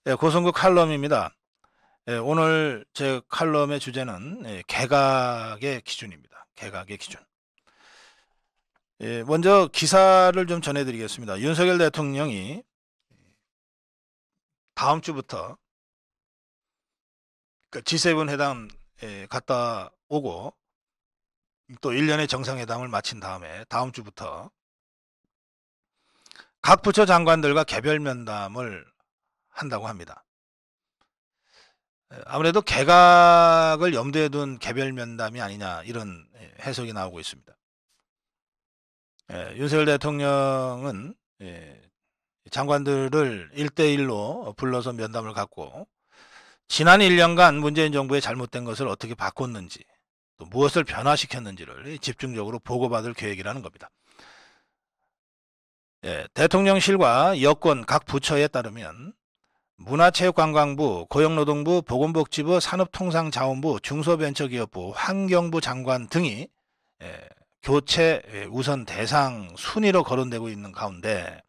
고성국 칼럼입니다. 오늘 제 칼럼의 주제는 개각의 기준입니다. 개각의 기준. 먼저 기사를 좀 전해드리겠습니다. 윤석열 대통령이 다음 주부터 G7 회담 갔다 오고 또 1년의 정상회담을 마친 다음에 다음 주부터 각 부처 장관들과 개별 면담을 한다고 합니다. 아무래도 개각을 염두에 둔 개별 면담이 아니냐 이런 해석이 나오고 있습니다. 윤석열 대통령은 장관들을 1대1로 불러서 면담을 갖고 지난 1년간 문재인 정부의 잘못된 것을 어떻게 바꿨는지 또 무엇을 변화시켰는지를 집중적으로 보고받을 계획이라는 겁니다. 대통령실과 여권 각 부처에 따르면 문화체육관광부, 고용노동부, 보건복지부, 산업통상자원부, 중소벤처기업부, 환경부 장관 등이 교체 우선 대상 순위로 거론되고 있는 가운데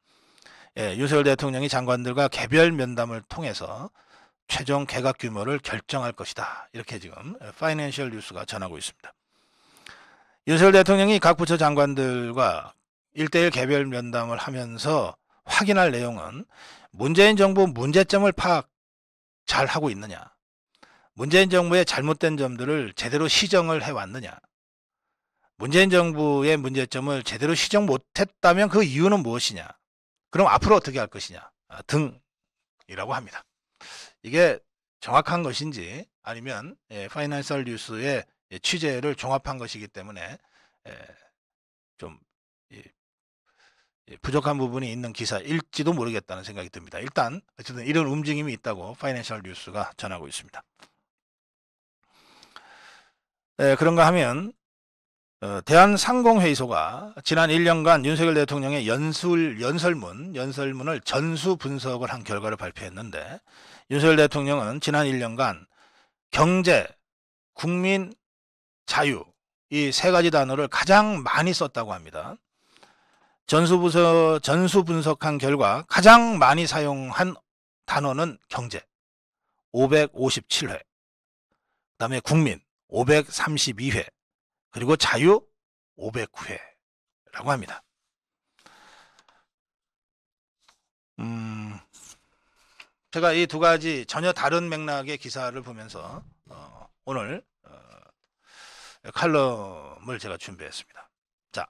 윤석열 대통령이 장관들과 개별 면담을 통해서 최종 개각 규모를 결정할 것이다. 이렇게 지금 파이낸셜 뉴스가 전하고 있습니다. 윤석열 대통령이 각 부처 장관들과 1대1 개별 면담을 하면서 확인할 내용은 문재인 정부 문제점을 파악 잘 하고 있느냐, 문재인 정부의 잘못된 점들을 제대로 시정을 해왔느냐, 문재인 정부의 문제점을 제대로 시정 못했다면 그 이유는 무엇이냐, 그럼 앞으로 어떻게 할 것이냐 등이라고 합니다. 이게 정확한 것인지 아니면 파이낸셜 뉴스의 취재를 종합한 것이기 때문에 좀 부족한 부분이 있는 기사일지도 모르겠다는 생각이 듭니다. 일단 어쨌든 이런 움직임이 있다고 파이낸셜 뉴스가 전하고 있습니다. 그런가 하면 대한상공회의소가 지난 1년간 윤석열 대통령의 연설문을 전수 분석을 한 결과를 발표했는데 윤석열 대통령은 지난 1년간 경제, 국민, 자유 이 세 가지 단어를 가장 많이 썼다고 합니다. 전수 분석한 결과 가장 많이 사용한 단어는 경제 557회, 그 다음에 국민 532회, 그리고 자유 509회라고 합니다. 제가 이 두 가지 전혀 다른 맥락의 기사를 보면서 오늘 칼럼을 제가 준비했습니다. 자,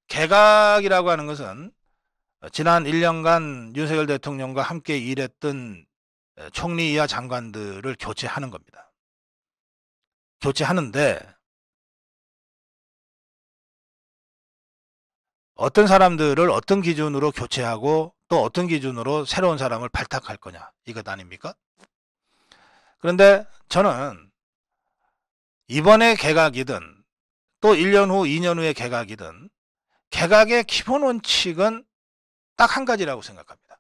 개각이라고 하는 것은 지난 1년간 윤석열 대통령과 함께 일했던 총리 이하 장관들을 교체하는 겁니다. 교체하는데 어떤 사람들을 어떤 기준으로 교체하고 또 어떤 기준으로 새로운 사람을 발탁할 거냐 이것 아닙니까? 그런데 저는 이번에 개각이든 또 1년 후 2년 후에 개각이든 개각의 기본 원칙은 딱 한 가지라고 생각합니다.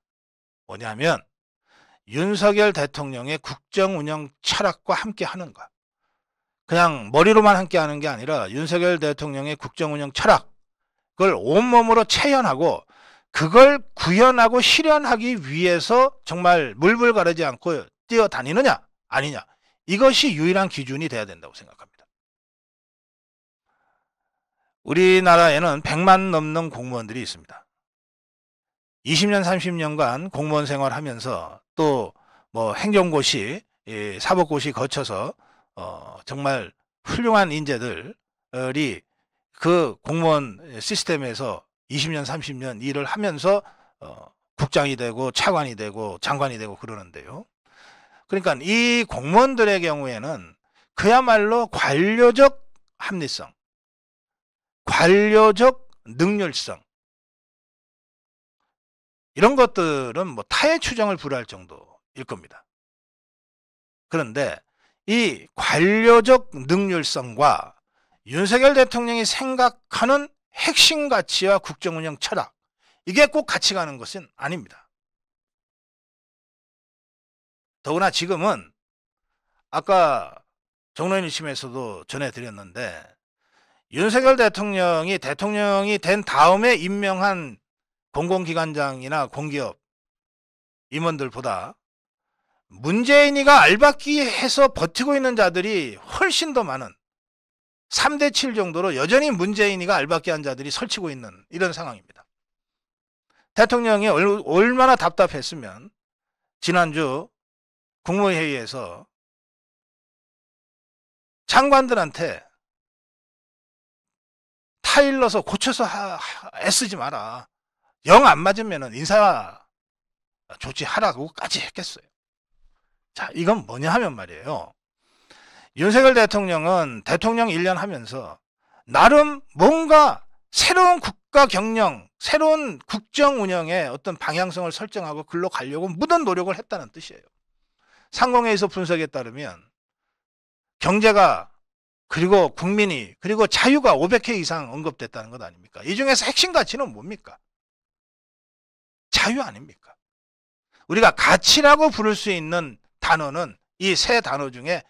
뭐냐면 윤석열 대통령의 국정운영 철학과 함께 하는 것. 그냥 머리로만 함께 하는 게 아니라 윤석열 대통령의 국정운영 철학 그걸 온몸으로 체현하고 그걸 구현하고 실현하기 위해서 정말 물불 가르지 않고 뛰어다니느냐 아니냐 이것이 유일한 기준이 돼야 된다고 생각합니다. 우리나라에는 100만 넘는 공무원들이 있습니다. 20년 30년간 공무원 생활하면서 또 뭐 행정고시 사법고시 거쳐서 정말 훌륭한 인재들이 그 공무원 시스템에서 20년 30년 일을 하면서 국장이 되고 차관이 되고 장관이 되고 그러는데요. 그러니까 이 공무원들의 경우에는 그야말로 관료적 합리성, 관료적 능률성 이런 것들은 뭐 타의 추정을 불허할 정도일 겁니다. 그런데 이 관료적 능률성과 윤석열 대통령이 생각하는 핵심 가치와 국정운영 철학 이게 꼭 같이 가는 것은 아닙니다. 더구나 지금은 아까 정론일침에서도 전해드렸는데 윤석열 대통령이 된 다음에 임명한 공공기관장이나 공기업 임원들보다 문재인이가 알박기 해서 버티고 있는 자들이 훨씬 더 많은 3대 7 정도로 여전히 문재인이가 알박기 한 자들이 설치고 있는 이런 상황입니다. 대통령이 얼마나 답답했으면 지난주 국무회의에서 장관들한테 타일러서 고쳐서 애쓰지 마라. 영 안 맞으면 인사 조치하라고까지 했겠어요. 자, 이건 뭐냐 하면 말이에요. 윤석열 대통령은 대통령 1년 하면서 나름 뭔가 새로운 국가 경영, 새로운 국정 운영의 어떤 방향성을 설정하고 글로 가려고 무던 노력을 했다는 뜻이에요. 상공회의소 분석에 따르면 경제가 그리고 국민이 그리고 자유가 500회 이상 언급됐다는 것 아닙니까? 이 중에서 핵심 가치는 뭡니까? 자유 아닙니까? 우리가 가치라고 부를 수 있는 단어는 이 세 단어 중에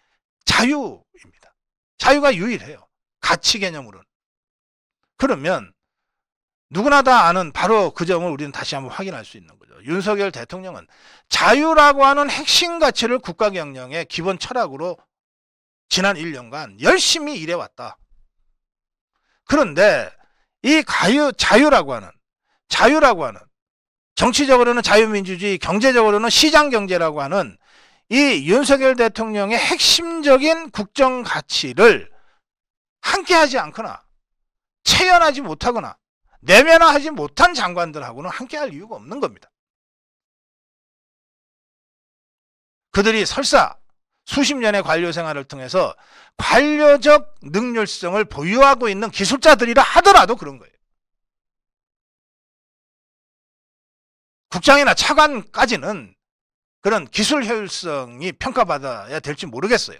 자유입니다. 자유가 유일해요. 가치 개념으로는. 그러면 누구나 다 아는 바로 그 점을 우리는 다시 한번 확인할 수 있는 거죠. 윤석열 대통령은 자유라고 하는 핵심 가치를 국가 경영의 기본 철학으로 지난 1년간 열심히 일해왔다. 그런데 이 자유라고 하는 정치적으로는 자유민주주의, 경제적으로는 시장경제라고 하는 이 윤석열 대통령의 핵심적인 국정 가치를 함께하지 않거나 체현하지 못하거나 내면화하지 못한 장관들하고는 함께할 이유가 없는 겁니다. 그들이 설사 수십 년의 관료 생활을 통해서 관료적 능률성을 보유하고 있는 기술자들이라 하더라도 그런 거예요. 국장이나 차관까지는 그런 기술 효율성이 평가받아야 될지 모르겠어요.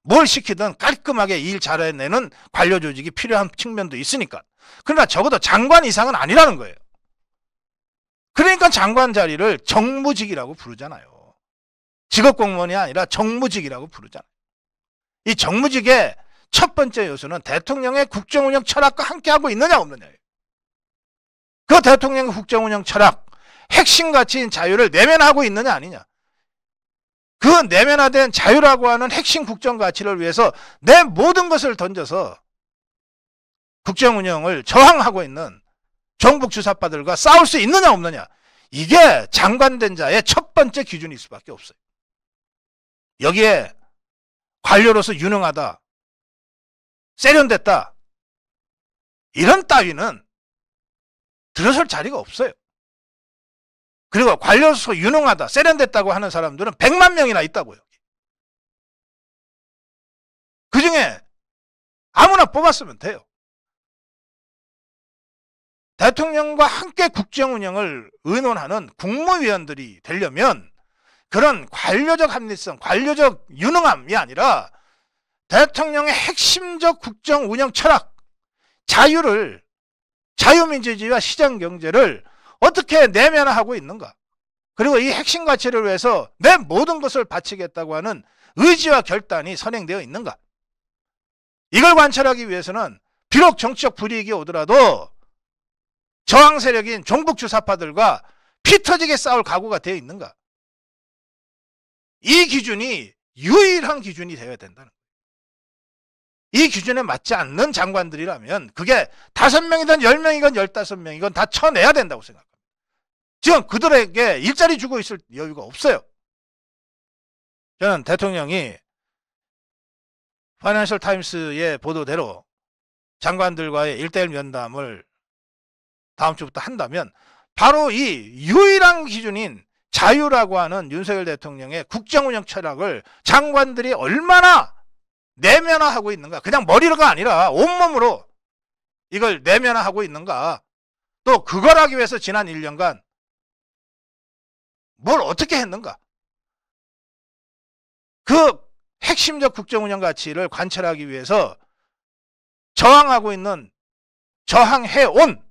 뭘 시키든 깔끔하게 일 잘해내는 관료 조직이 필요한 측면도 있으니까. 그러나 적어도 장관 이상은 아니라는 거예요. 그러니까 장관 자리를 정무직이라고 부르잖아요. 직업공무원이 아니라 정무직이라고 부르잖아요. 이 정무직의 첫 번째 요소는 대통령의 국정운영 철학과 함께하고 있느냐 없느냐예요. 그 대통령의 국정운영 철학, 핵심 가치인 자유를 내면하고 있느냐 아니냐. 그 내면화된 자유라고 하는 핵심 국정 가치를 위해서 내 모든 것을 던져서 국정운영을 저항하고 있는 정북 주사파들과 싸울 수 있느냐 없느냐. 이게 장관된 자의 첫 번째 기준일 수밖에 없어요. 여기에 관료로서 유능하다, 세련됐다, 이런 따위는 들어설 자리가 없어요. 그리고 관료로서 유능하다, 세련됐다고 하는 사람들은 100만 명이나 있다고요. 그 중에 아무나 뽑았으면 돼요. 대통령과 함께 국정운영을 의논하는 국무위원들이 되려면 그런 관료적 합리성, 관료적 유능함이 아니라 대통령의 핵심적 국정운영 철학, 자유민주주의와 시장경제를 어떻게 내면화하고 있는가. 그리고 이 핵심 가치를 위해서 내 모든 것을 바치겠다고 하는 의지와 결단이 선행되어 있는가. 이걸 관철하기 위해서는 비록 정치적 불이익이 오더라도 저항 세력인 종북주사파들과 피 터지게 싸울 각오가 되어 있는가. 이 기준이 유일한 기준이 되어야 된다는 거예요. 이 기준에 맞지 않는 장관들이라면 그게 5명이든 10명이건 15명이건 다 쳐내야 된다고 생각합니다. 지금 그들에게 일자리 주고 있을 여유가 없어요. 저는 대통령이 파이낸셜 타임스의 보도대로 장관들과의 1:1 면담을 다음 주부터 한다면 바로 이 유일한 기준인 자유라고 하는 윤석열 대통령의 국정운영 철학을 장관들이 얼마나 내면화하고 있는가. 그냥 머리로가 아니라 온몸으로 이걸 내면화하고 있는가. 또 그걸 하기 위해서 지난 1년간 뭘 어떻게 했는가. 그 핵심적 국정운영 가치를 관철하기 위해서 저항해온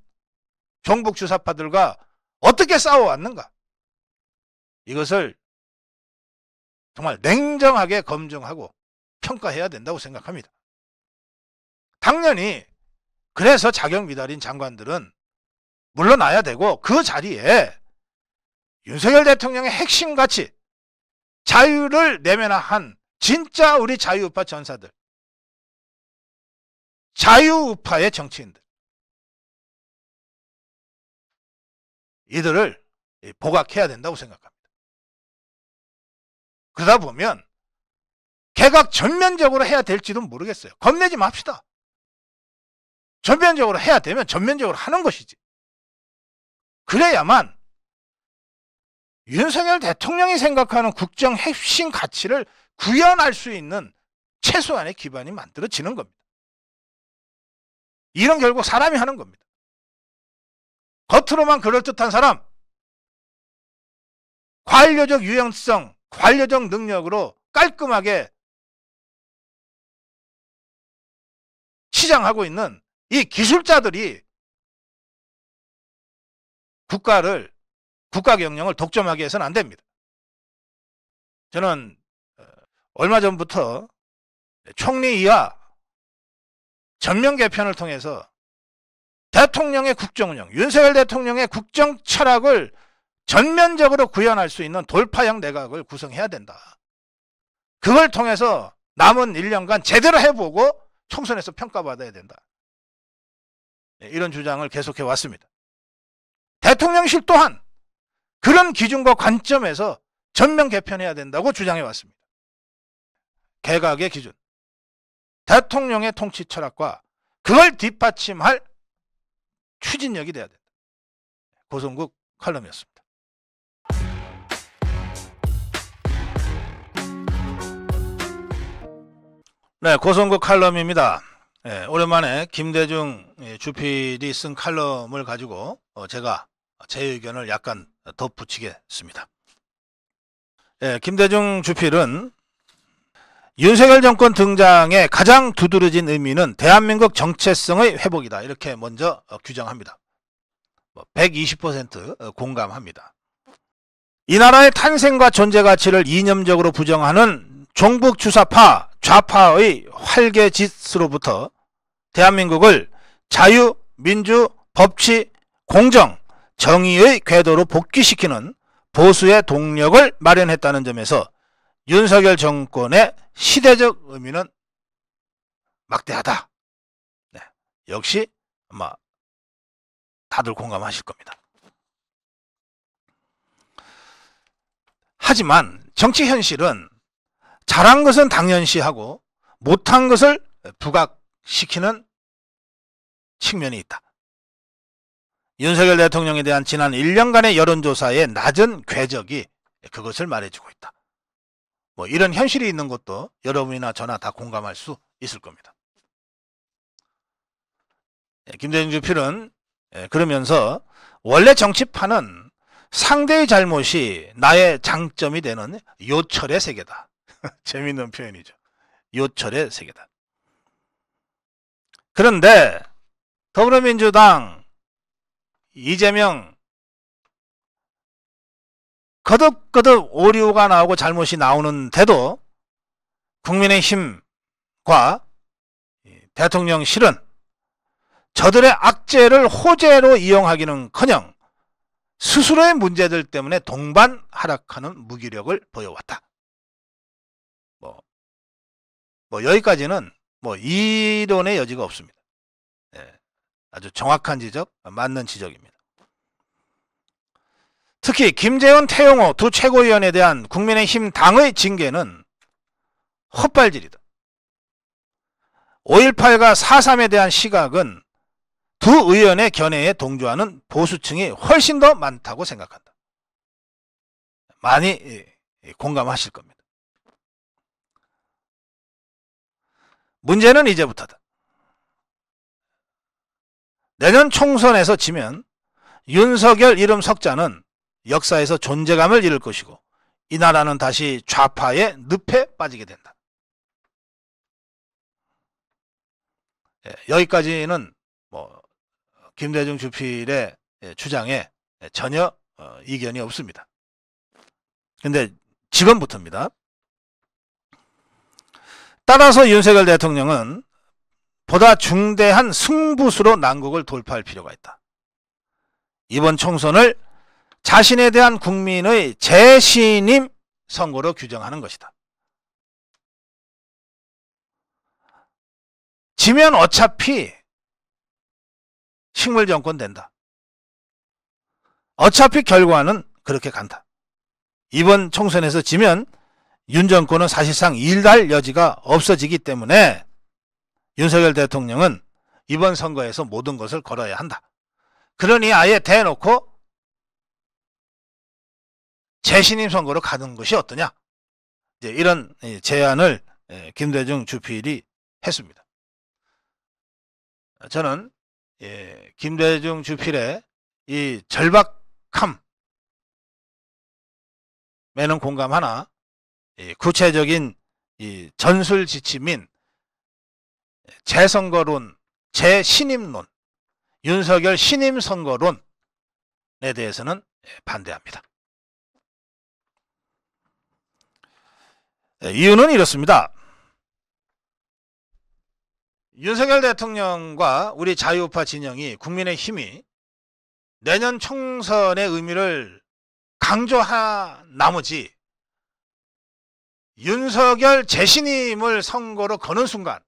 종북 주사파들과 어떻게 싸워왔는가. 이것을 정말 냉정하게 검증하고 평가해야 된다고 생각합니다. 당연히 그래서 자격 미달인 장관들은 물러나야 되고 그 자리에 윤석열 대통령의 핵심 가치, 자유를 내면화한 진짜 우리 자유우파 전사들, 자유우파의 정치인들, 이들을 복악해야 된다고 생각합니다. 그러다 보면 개각 전면적으로 해야 될지도 모르겠어요. 겁내지 맙시다. 전면적으로 해야 되면 전면적으로 하는 것이지. 그래야만 윤석열 대통령이 생각하는 국정 핵심 가치를 구현할 수 있는 최소한의 기반이 만들어지는 겁니다. 이런 결국 사람이 하는 겁니다. 겉으로만 그럴듯한 사람, 관료적 유연성, 관료적 능력으로 깔끔하게 시장하고 있는 이 기술자들이 국가 경영을 독점하게 해서는 안 됩니다. 저는 얼마 전부터 총리 이하 전면 개편을 통해서 대통령의 국정운영, 윤석열 대통령의 국정 철학을 전면적으로 구현할 수 있는 돌파형 내각을 구성해야 된다. 그걸 통해서 남은 1년간 제대로 해보고 총선에서 평가받아야 된다. 이런 주장을 계속해 왔습니다. 대통령실 또한 그런 기준과 관점에서 전면 개편해야 된다고 주장해 왔습니다. 개각의 기준, 대통령의 통치 철학과 그걸 뒷받침할 추진력이 돼야 된다. 고성국 칼럼이었습니다. 네, 고성국 칼럼입니다. 네, 오랜만에 김대중 주필이 쓴 칼럼을 가지고 제가 제 의견을 약간 덧붙이겠습니다. 네, 김대중 주필은 윤석열 정권 등장의 가장 두드러진 의미는 대한민국 정체성의 회복이다. 이렇게 먼저 규정합니다. 120% 공감합니다. 이 나라의 탄생과 존재 가치를 이념적으로 부정하는 종북 주사파, 좌파의 활개짓으로부터 대한민국을 자유, 민주, 법치, 공정, 정의의 궤도로 복귀시키는 보수의 동력을 마련했다는 점에서 윤석열 정권의 시대적 의미는 막대하다. 네, 역시 아마 다들 공감하실 겁니다. 하지만 정치 현실은 잘한 것은 당연시하고 못한 것을 부각시키는 측면이 있다. 윤석열 대통령에 대한 지난 1년간의 여론조사의 낮은 궤적이 그것을 말해주고 있다. 이런 현실이 있는 것도 여러분이나 저나 다 공감할 수 있을 겁니다. 김대중 주필은 그러면서 원래 정치판은 상대의 잘못이 나의 장점이 되는 요철의 세계다. 재미있는 표현이죠. 요철의 세계다. 그런데 더불어민주당 이재명 거듭거듭 오류가 나오고 잘못이 나오는데도 국민의힘과 대통령실은 저들의 악재를 호재로 이용하기는커녕 스스로의 문제들 때문에 동반 하락하는 무기력을 보여왔다. 여기까지는 이론의 여지가 없습니다. 아주 정확한 지적, 맞는 지적입니다. 특히 김재원, 태용호 두 최고위원에 대한 국민의힘 당의 징계는 헛발질이다. 5.18과 4.3에 대한 시각은 두 의원의 견해에 동조하는 보수층이 훨씬 더 많다고 생각한다. 많이 공감하실 겁니다. 문제는 이제부터다. 내년 총선에서 지면 윤석열 이름 석자는 역사에서 존재감을 잃을 것이고 이 나라는 다시 좌파의 늪에 빠지게 된다. 여기까지는 김대중 주필의 주장에 전혀 이견이 없습니다. 근데 지금부터입니다. 따라서 윤석열 대통령은 보다 중대한 승부수로 난국을 돌파할 필요가 있다. 이번 총선을 자신에 대한 국민의 재신임 선거로 규정하는 것이다. 지면 어차피 식물정권 된다. 어차피 결과는 그렇게 간다. 이번 총선에서 지면 윤 정권은 사실상 일할 여지가 없어지기 때문에 윤석열 대통령은 이번 선거에서 모든 것을 걸어야 한다. 그러니 아예 대놓고 재신임 선거로 가는 것이 어떠냐, 이제 이런 제안을 김대중 주필이 했습니다. 저는 김대중 주필의 이 절박함에는 공감하나 구체적인 이 전술 지침인 재선거론, 재신임론, 윤석열 신임 선거론에 대해서는 반대합니다. 이유는 이렇습니다. 윤석열 대통령과 우리 자유우파 진영이, 국민의힘이 내년 총선의 의미를 강조한 나머지 윤석열 재신임을 선거로 거는 순간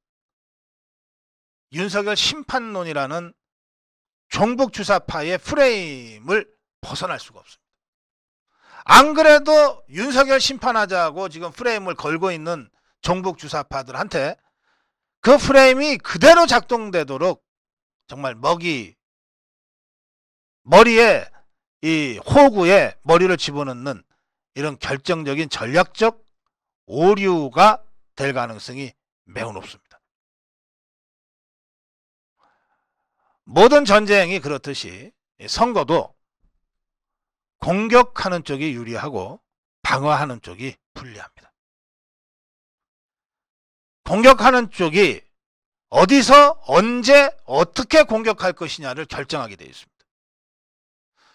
윤석열 심판론이라는 종북주사파의 프레임을 벗어날 수가 없습니다. 안 그래도 윤석열 심판하자고 지금 프레임을 걸고 있는 종북주사파들한테 그 프레임이 그대로 작동되도록 정말 머리에, 이 호구에 머리를 집어넣는 이런 결정적인 전략적 오류가 될 가능성이 매우 높습니다. 모든 전쟁이 그렇듯이 선거도 공격하는 쪽이 유리하고 방어하는 쪽이 불리합니다. 공격하는 쪽이 어디서 언제 어떻게 공격할 것이냐를 결정하게 되어 있습니다.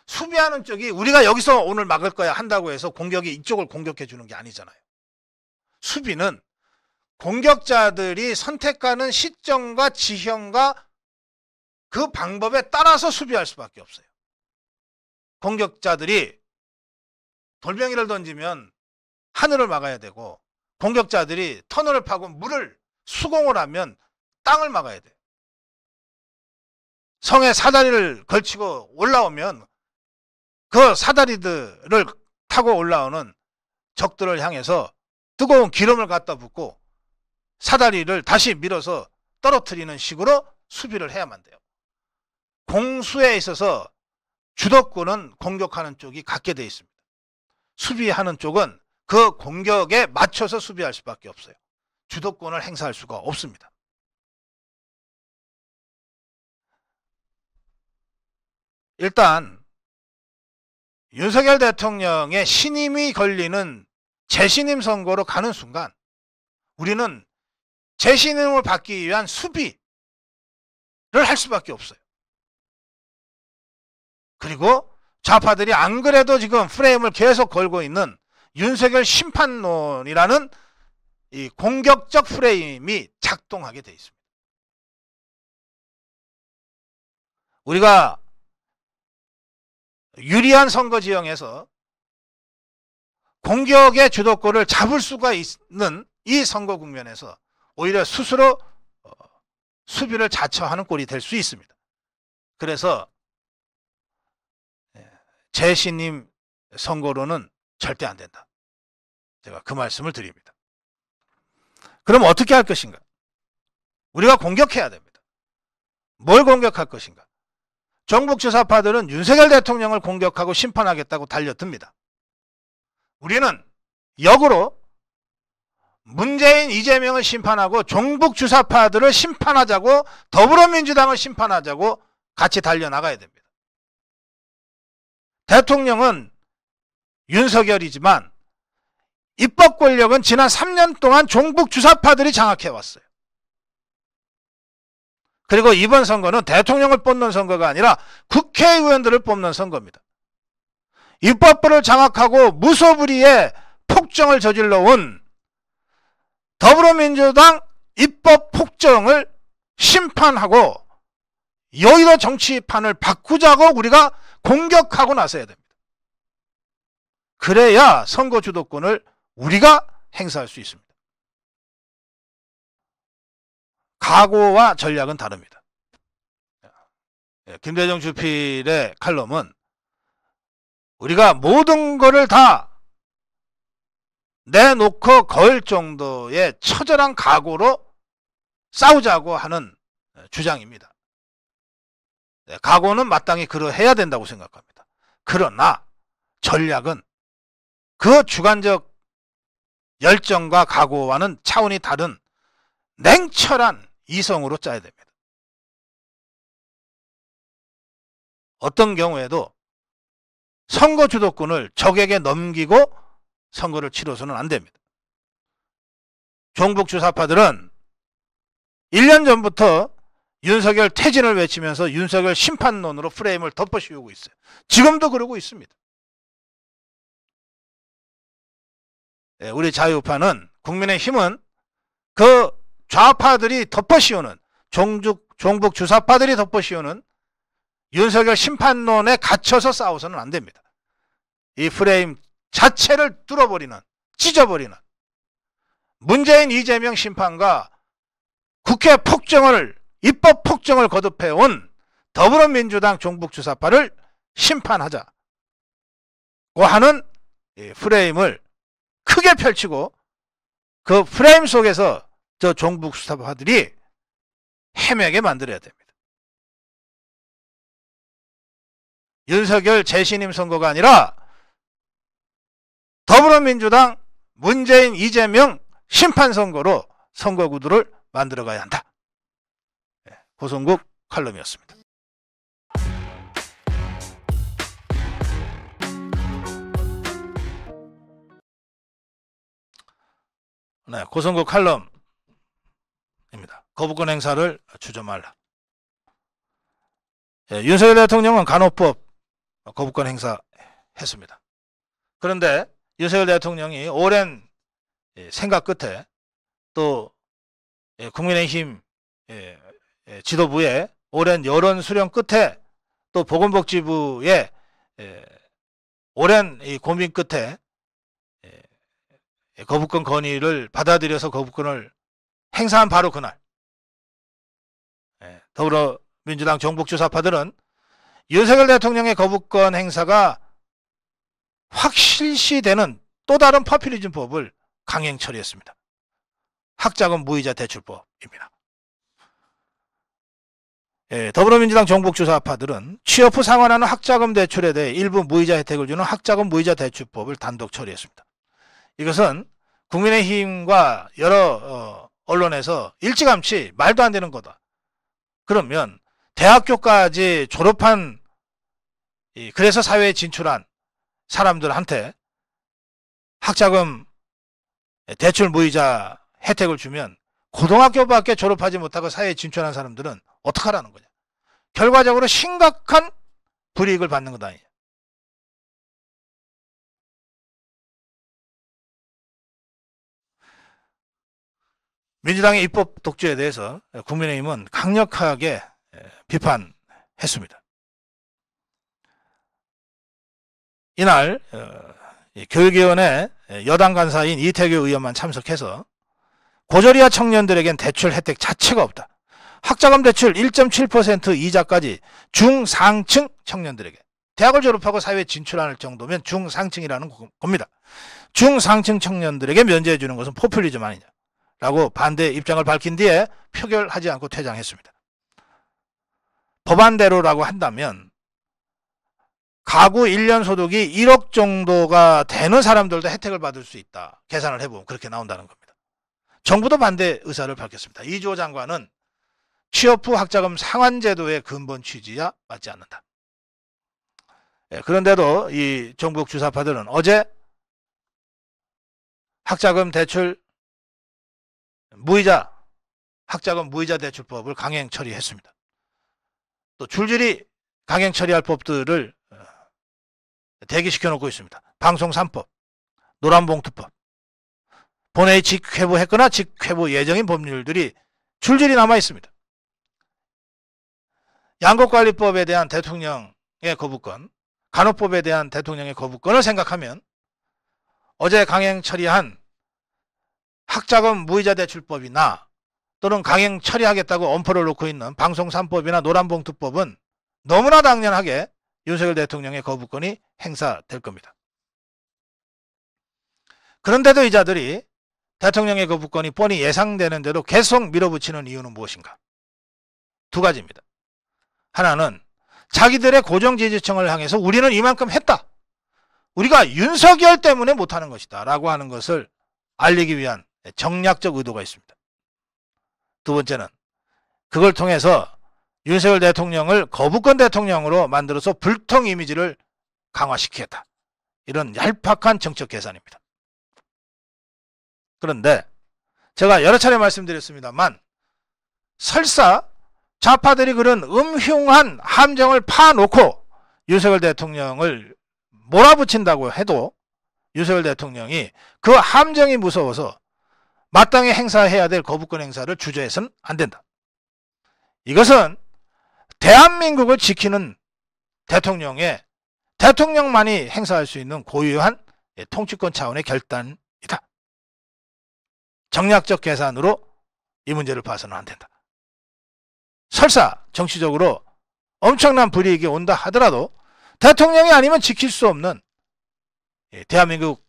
수비하는 쪽이 우리가 여기서 오늘 막을 거야 한다고 해서 공격이 이쪽을 공격해 주는 게 아니잖아요. 수비는 공격자들이 선택하는 시점과 지형과 그 방법에 따라서 수비할 수밖에 없어요. 공격자들이 돌멩이를 던지면 하늘을 막아야 되고, 공격자들이 터널을 파고 물을 수공을 하면 땅을 막아야 돼요. 성에 사다리를 걸치고 올라오면 그 사다리들을 타고 올라오는 적들을 향해서 뜨거운 기름을 갖다 붓고 사다리를 다시 밀어서 떨어뜨리는 식으로 수비를 해야만 돼요. 공수에 있어서 주도권은 공격하는 쪽이 갖게 되어 있습니다. 수비하는 쪽은 그 공격에 맞춰서 수비할 수밖에 없어요. 주도권을 행사할 수가 없습니다. 일단 윤석열 대통령의 신임이 걸리는 재신임 선거로 가는 순간 우리는 재신임을 받기 위한 수비를 할 수밖에 없어요. 그리고 좌파들이 안 그래도 지금 프레임을 계속 걸고 있는 윤석열 심판론이라는 이 공격적 프레임이 작동하게 되어 있습니다. 우리가 유리한 선거 지형에서 공격의 주도권을 잡을 수가 있는 이 선거 국면에서 오히려 스스로 수비를 자처하는 꼴이 될 수 있습니다. 그래서 재신임 선거로는 절대 안 된다. 제가 그 말씀을 드립니다. 그럼 어떻게 할 것인가? 우리가 공격해야 됩니다. 뭘 공격할 것인가? 종북주사파들은 윤석열 대통령을 공격하고 심판하겠다고 달려듭니다. 우리는 역으로 문재인, 이재명을 심판하고 종북주사파들을 심판하자고, 더불어민주당을 심판하자고 같이 달려나가야 됩니다. 대통령은 윤석열이지만 입법 권력은 지난 3년 동안 종북주사파들이 장악해왔어요. 그리고 이번 선거는 대통령을 뽑는 선거가 아니라 국회의원들을 뽑는 선거입니다. 입법부를 장악하고 무소불위의 폭정을 저질러 온 더불어민주당 입법 폭정을 심판하고 여의도 정치판을 바꾸자고 우리가 공격하고 나서야 됩니다. 그래야 선거 주도권을 우리가 행사할 수 있습니다. 각오와 전략은 다릅니다. 김대중 주필의 칼럼은 우리가 모든 것을 다 내놓고 걸 정도의 처절한 각오로 싸우자고 하는 주장입니다. 각오는 마땅히 그러해야 된다고 생각합니다. 그러나 전략은 그 주관적 열정과 각오와는 차원이 다른 냉철한 이성으로 짜야 됩니다. 어떤 경우에도 선거 주도권을 적에게 넘기고 선거를 치러서는 안 됩니다. 종북 주사파들은 1년 전부터 윤석열 퇴진을 외치면서 윤석열 심판론으로 프레임을 덮어씌우고 있어요. 지금도 그러고 있습니다. 우리 자유파는, 국민의힘은 그 좌파들이 덮어씌우는, 종북 주사파들이 덮어씌우는 윤석열 심판론에 갇혀서 싸워서는 안 됩니다. 이 프레임 자체를 뚫어버리는, 찢어버리는 문재인 이재명 심판과 국회 폭정을, 입법 폭정을 거듭해온 더불어민주당 종북주사파를 심판하자고 하는 프레임을 크게 펼치고 그 프레임 속에서 저 종북주사파들이 헤매게 만들어야 됩니다. 윤석열 재신임 선거가 아니라 더불어민주당 문재인 이재명 심판선거로 선거구도를 만들어가야 한다. 고성국 칼럼이었습니다. 네, 고성국 칼럼입니다. 거부권 행사를 주저말라. 윤석열 대통령은 간호법 거부권 행사했습니다. 그런데 윤석열 대통령이 오랜 생각 끝에 또 국민의힘 지도부의 오랜 여론 수렴 끝에 또 보건복지부의 오랜 고민 끝에 거부권 건의를 받아들여서 거부권을 행사한 바로 그날 더불어민주당 종북주사파들은 윤석열 대통령의 거부권 행사가 확실시되는 또 다른 포퓰리즘법을 강행 처리했습니다. 학자금 무이자 대출법입니다. 더불어민주당 종북주사파들은 취업 후 상환하는 학자금 대출에 대해 일부 무이자 혜택을 주는 학자금 무이자 대출법을 단독 처리했습니다. 이것은 국민의힘과 여러 언론에서 일찌감치 말도 안 되는 거다. 그러면 대학교까지 졸업한, 그래서 사회에 진출한 사람들한테 학자금 대출 무이자 혜택을 주면 고등학교밖에 졸업하지 못하고 사회에 진출한 사람들은 어떡하라는 거냐. 결과적으로 심각한 불이익을 받는 것 아니냐. 민주당의 입법 독주에 대해서 국민의힘은 강력하게 비판했습니다. 이날 교육위원회 여당 간사인 이태규 의원만 참석해서 고졸이하 청년들에겐 대출 혜택 자체가 없다. 학자금 대출 1.7% 이자까지 중상층 청년들에게, 대학을 졸업하고 사회에 진출할 정도면 중상층이라는 겁니다. 중상층 청년들에게 면제해 주는 것은 포퓰리즘 아니냐 라고 반대 입장을 밝힌 뒤에 표결하지 않고 퇴장했습니다. 법안대로라고 한다면 가구 1년 소득이 1억 정도가 되는 사람들도 혜택을 받을 수 있다. 계산을 해보면 그렇게 나온다는 겁니다. 정부도 반대 의사를 밝혔습니다. 이주호 장관은 취업 후 학자금 상환제도의 근본 취지와 맞지 않는다. 그런데도 이 종북 주사파들은 어제 학자금 대출 무이자, 학자금 무이자 대출법을 강행 처리했습니다. 또 줄줄이 강행 처리할 법들을 대기시켜 놓고 있습니다. 방송 3법, 노란봉투법, 본회의 직회부했거나 직회부 예정인 법률들이 줄줄이 남아 있습니다. 양곡관리법에 대한 대통령의 거부권, 간호법에 대한 대통령의 거부권을 생각하면 어제 강행 처리한 학자금 무이자 대출법이나 또는 강행 처리하겠다고 엄포를 놓고 있는 방송 3법이나 노란봉투법은 너무나 당연하게 윤석열 대통령의 거부권이 행사될 겁니다. 그런데도 이 자들이 대통령의 거부권이 뻔히 예상되는 대로 계속 밀어붙이는 이유는 무엇인가? 두 가지입니다. 하나는 자기들의 고정 지지층을 향해서 우리는 이만큼 했다. 우리가 윤석열 때문에 못하는 것이다 라고 하는 것을 알리기 위한 정략적 의도가 있습니다. 두 번째는 그걸 통해서 윤석열 대통령을 거부권 대통령으로 만들어서 불통 이미지를 강화시키겠다. 이런 얄팍한 정책 계산입니다. 그런데 제가 여러 차례 말씀드렸습니다만 설사 좌파들이 그런 음흉한 함정을 파놓고 윤석열 대통령을 몰아붙인다고 해도 윤석열 대통령이 그 함정이 무서워서 마땅히 행사해야 될 거부권 행사를 주저해서는 안 된다. 이것은 대한민국을 지키는 대통령만이 행사할 수 있는 고유한 통치권 차원의 결단이다. 정략적 계산으로 이 문제를 봐서는 안 된다. 설사 정치적으로 엄청난 불이익이 온다 하더라도 대통령이 아니면 지킬 수 없는 대한민국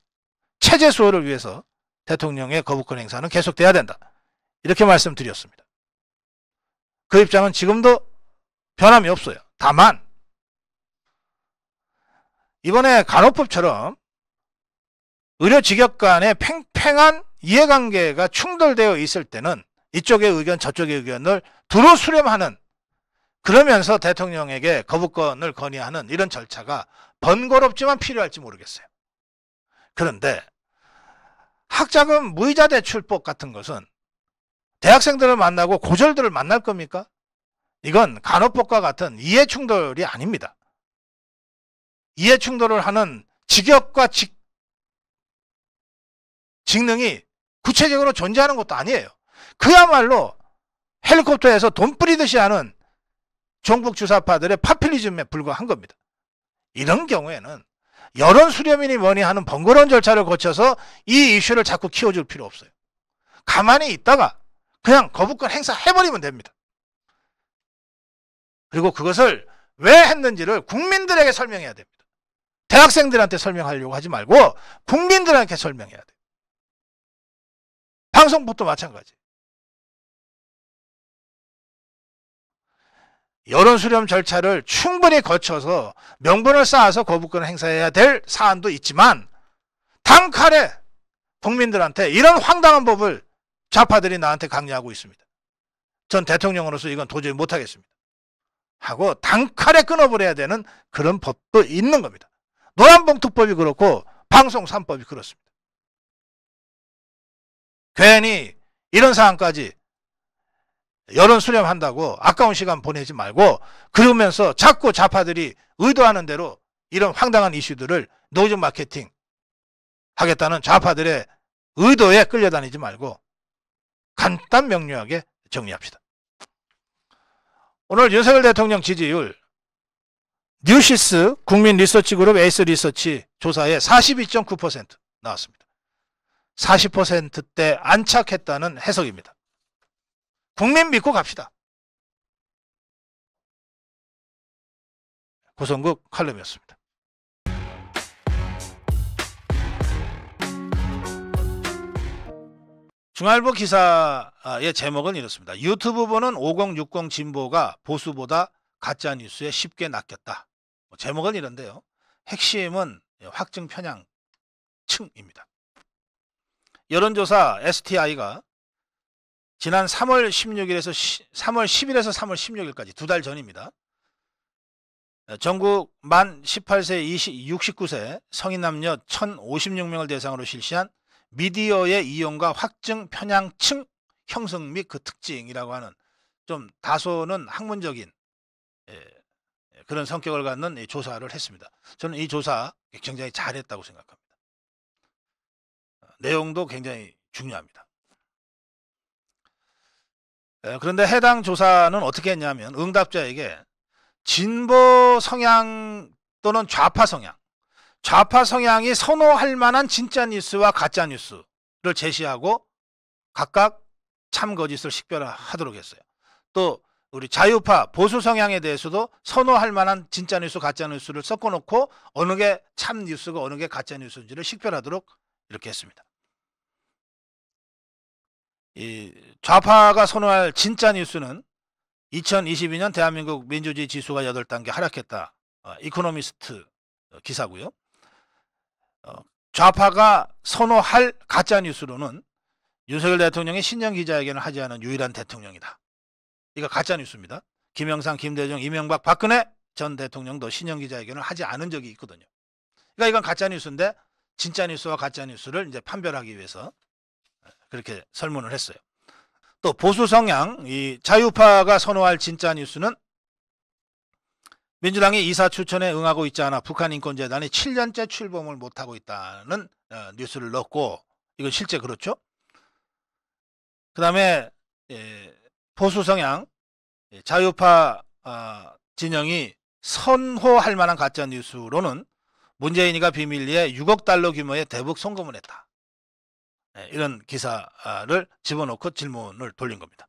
체제 수호를 위해서 대통령의 거부권 행사는 계속돼야 된다. 이렇게 말씀드렸습니다. 그 입장은 지금도 변함이 없어요. 다만 이번에 간호법처럼 의료직역 간의 팽팽한 이해관계가 충돌되어 있을 때는 이쪽의 의견 저쪽의 의견을 두루 수렴하는, 그러면서 대통령에게 거부권을 건의하는 이런 절차가 번거롭지만 필요할지 모르겠어요. 그런데 학자금 무이자 대출법 같은 것은 대학생들을 만나고 고졸들을 만날 겁니까? 이건 간호법과 같은 이해충돌이 아닙니다. 이해충돌을 하는 직역과 직능이 구체적으로 존재하는 것도 아니에요. 그야말로 헬리콥터에서 돈 뿌리듯이 하는 종북 주사파들의 파퓰리즘에 불과한 겁니다. 이런 경우에는 여론 수렴이니 뭐니 하는 번거로운 절차를 거쳐서 이 이슈를 자꾸 키워줄 필요 없어요. 가만히 있다가 그냥 거부권 행사해버리면 됩니다. 그리고 그것을 왜 했는지를 국민들에게 설명해야 됩니다. 대학생들한테 설명하려고 하지 말고 국민들한테 설명해야 돼요. 방송법도 마찬가지. 여론 수렴 절차를 충분히 거쳐서 명분을 쌓아서 거부권을 행사해야 될 사안도 있지만 단칼에 국민들한테 이런 황당한 법을 좌파들이 나한테 강요하고 있습니다. 전 대통령으로서 이건 도저히 못하겠습니다. 하고 단칼에 끊어버려야 되는 그런 법도 있는 겁니다. 노란봉투법이 그렇고 방송 3법이 그렇습니다. 괜히 이런 상황까지 여론 수렴한다고 아까운 시간 보내지 말고, 그러면서 자꾸 좌파들이 의도하는 대로 이런 황당한 이슈들을 노이즈 마케팅 하겠다는 좌파들의 의도에 끌려다니지 말고 간단 명료하게 정리합시다. 오늘 윤석열 대통령 지지율 뉴시스 국민리서치그룹 에이스 리서치 조사에 42.9% 나왔습니다. 40%대 안착했다는 해석입니다. 국민 믿고 갑시다. 고성국 칼럼이었습니다. 중앙일보 기사의 제목은 이렇습니다. 유튜브 보는 5060 진보가 보수보다 가짜뉴스에 쉽게 낚였다. 제목은 이런데요. 핵심은 확증 편향층입니다. 여론조사 STI가 지난 3월 16일에서 3월 10일에서 3월 16일까지 두 달 전입니다. 전국 만 18세 69세 성인 남녀 1056명을 대상으로 실시한 미디어의 이용과 확증 편향층 형성 및 그 특징이라고 하는 좀 다소는 학문적인 그런 성격을 갖는 조사를 했습니다. 저는 이 조사 굉장히 잘했다고 생각합니다. 내용도 굉장히 중요합니다. 그런데 해당 조사는 어떻게 했냐면 응답자에게 진보 성향 또는 좌파 성향, 좌파 성향이 선호할 만한 진짜 뉴스와 가짜 뉴스를 제시하고 각각 참 거짓을 식별하도록 했어요. 또 우리 자유파 보수 성향에 대해서도 선호할 만한 진짜 뉴스 가짜 뉴스를 섞어놓고 어느 게 참 뉴스고 어느 게 가짜 뉴스인지를 식별하도록 이렇게 했습니다. 이 좌파가 선호할 진짜 뉴스는 2022년 대한민국 민주주의 지수가 8단계 하락했다. 이코노미스트 기사고요. 좌파가 선호할 가짜 뉴스로는 윤석열 대통령이 신년 기자회견을 하지 않은 유일한 대통령이다. 이거 가짜 뉴스입니다. 김영삼, 김대중, 이명박, 박근혜 전 대통령도 신년 기자회견을 하지 않은 적이 있거든요. 그러니까 이건 가짜 뉴스인데 진짜 뉴스와 가짜 뉴스를 이제 판별하기 위해서 그렇게 설문을 했어요. 또 보수 성향, 이 자유파가 선호할 진짜 뉴스는 민주당이 이사 추천에 응하고 있지 않아 북한인권재단이 7년째 출범을 못하고 있다는 뉴스를 넣었고, 이건 실제 그렇죠. 그 다음에 보수 성향, 자유파 진영이 선호할 만한 가짜 뉴스로는 문재인이가 비밀리에 6억 달러 규모의 대북 송금을 했다. 이런 기사를 집어넣고 질문을 돌린 겁니다.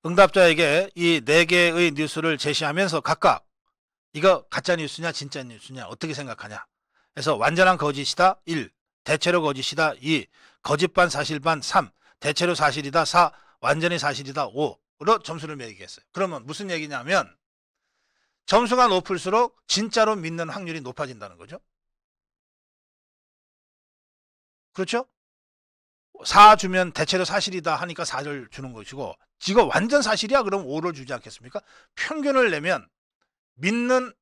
응답자에게 이 4개의 뉴스를 제시하면서 각각 이거 가짜 뉴스냐 진짜 뉴스냐 어떻게 생각하냐 해서 완전한 거짓이다 1, 대체로 거짓이다 2, 거짓 반 사실 반 3, 대체로 사실이다 4, 완전히 사실이다 5로 점수를 매기겠어요. 그러면 무슨 얘기냐면 점수가 높을수록 진짜로 믿는 확률이 높아진다는 거죠. 그렇죠? 4 주면 대체로 사실이다 하니까 4를 주는 것이고, 이거 완전 사실이야 그럼 5를 주지 않겠습니까? 평균을 내면 믿는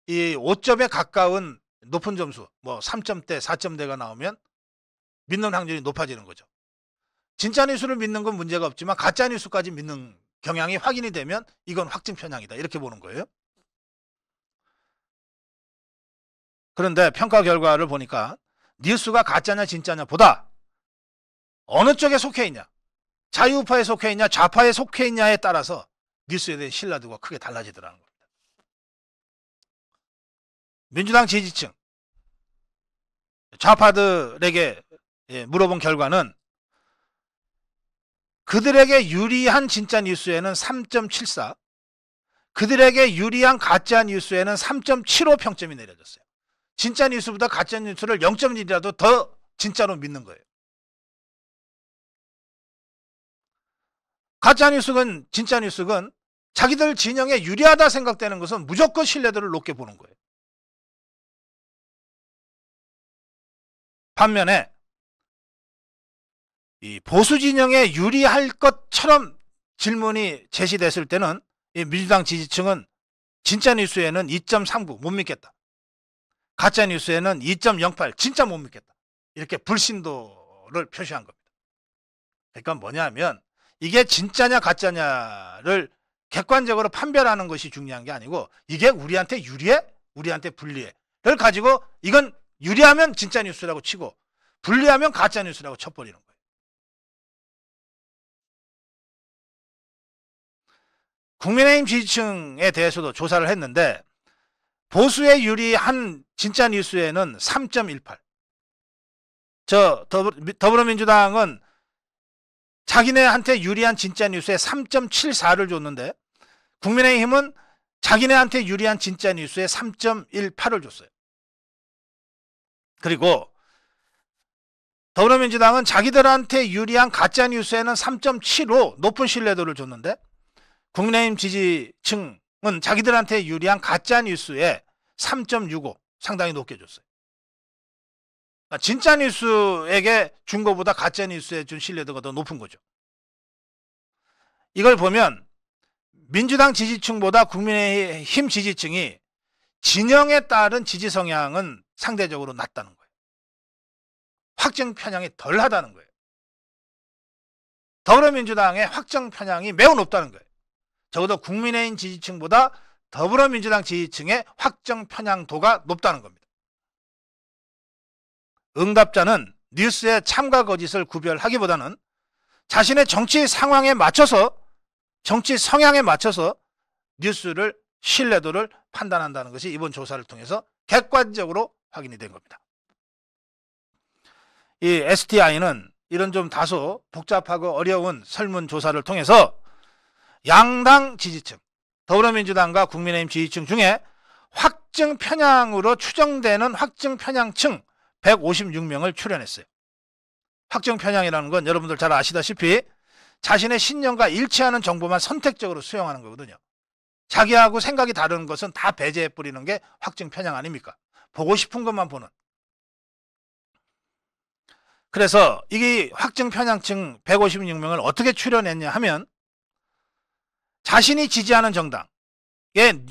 이 5점에 가까운 높은 점수, 뭐 3점대, 4점대가 나오면 믿는 확률이 높아지는 거죠. 진짜 뉴스를 믿는 건 문제가 없지만 가짜 뉴스까지 믿는 경향이 확인이 되면 이건 확증 편향이다 이렇게 보는 거예요. 그런데 평가 결과를 보니까 뉴스가 가짜냐 진짜냐 보다 어느 쪽에 속해 있냐, 자유파에 속해 있냐 좌파에 속해 있냐에 따라서 뉴스에 대한 신뢰도가 크게 달라지더라는 겁니다. 민주당 지지층 좌파들에게 물어본 결과는 그들에게 유리한 진짜 뉴스에는 3.74, 그들에게 유리한 가짜 뉴스에는 3.75 평점이 내려졌어요. 진짜 뉴스보다 가짜 뉴스를 0.1이라도 더 진짜로 믿는 거예요. 가짜 뉴스건 진짜 뉴스건 자기들 진영에 유리하다 생각되는 것은 무조건 신뢰도를 높게 보는 거예요. 반면에 이 보수 진영에 유리할 것처럼 질문이 제시됐을 때는 이 민주당 지지층은 진짜 뉴스에는 2.39 못 믿겠다, 가짜 뉴스에는 2.08 진짜 못 믿겠다, 이렇게 불신도를 표시한 겁니다. 그러니까 뭐냐면 이게 진짜냐 가짜냐를 객관적으로 판별하는 것이 중요한 게 아니고 이게 우리한테 유리해? 우리한테 불리해?를 가지고 이건 유리하면 진짜 뉴스라고 치고 불리하면 가짜 뉴스라고 쳐버리는 거예요. 국민의힘 지지층에 대해서도 조사를 했는데 보수에 유리한 진짜 뉴스에는 3.18. 더불어민주당은 자기네한테 유리한 진짜 뉴스에 3.74를 줬는데 국민의힘은 자기네한테 유리한 진짜 뉴스에 3.18을 줬어요. 그리고 더불어민주당은 자기들한테 유리한 가짜 뉴스에는 3.75 높은 신뢰도를 줬는데 국민의힘 지지층은 자기들한테 유리한 가짜 뉴스에 3.65 상당히 높게 줬어요. 진짜 뉴스에게 준 것보다 가짜 뉴스에 준 신뢰도가 더 높은 거죠. 이걸 보면 민주당 지지층보다 국민의힘 지지층이 진영에 따른 지지 성향은 상대적으로 낮다는 거예요. 확정 편향이 덜하다는 거예요. 더불어민주당의 확정 편향이 매우 높다는 거예요. 적어도 국민의힘 지지층보다 더불어민주당 지지층의 확정 편향도가 높다는 겁니다. 응답자는 뉴스의 참과 거짓을 구별하기보다는 자신의 정치 상황에 맞춰서, 정치 성향에 맞춰서 뉴스를 신뢰도를 판단한다는 것이 이번 조사를 통해서 객관적으로 확인이 된 겁니다. 이 STI는 이런 좀 다소 복잡하고 어려운 설문조사를 통해서 양당 지지층, 더불어민주당과 국민의힘 지지층 중에 확증 편향으로 추정되는 확증 편향층 156명을 출연했어요. 확증 편향이라는 건 여러분들 잘 아시다시피 자신의 신념과 일치하는 정보만 선택적으로 수용하는 거거든요. 자기하고 생각이 다른 것은 다 배제해 버리는 게 확증 편향 아닙니까? 보고 싶은 것만 보는. 그래서 이게 확증 편향층 156명을 어떻게 출연했냐 하면 자신이 지지하는 정당에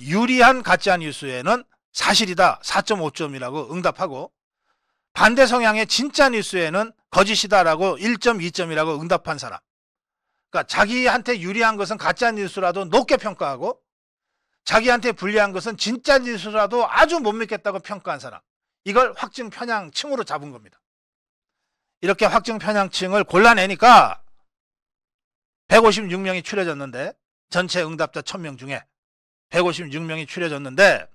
유리한 가짜 뉴스에는 사실이다 4.5점이라고 응답하고 반대 성향의 진짜 뉴스에는 거짓이다라고 1점, 2점이라고 응답한 사람. 그러니까 자기한테 유리한 것은 가짜 뉴스라도 높게 평가하고 자기한테 불리한 것은 진짜 뉴스라도 아주 못 믿겠다고 평가한 사람. 이걸 확증 편향층으로 잡은 겁니다. 이렇게 확증 편향층을 골라내니까 156명이 추려졌는데 전체 응답자 1000명 중에 156명이 추려졌는데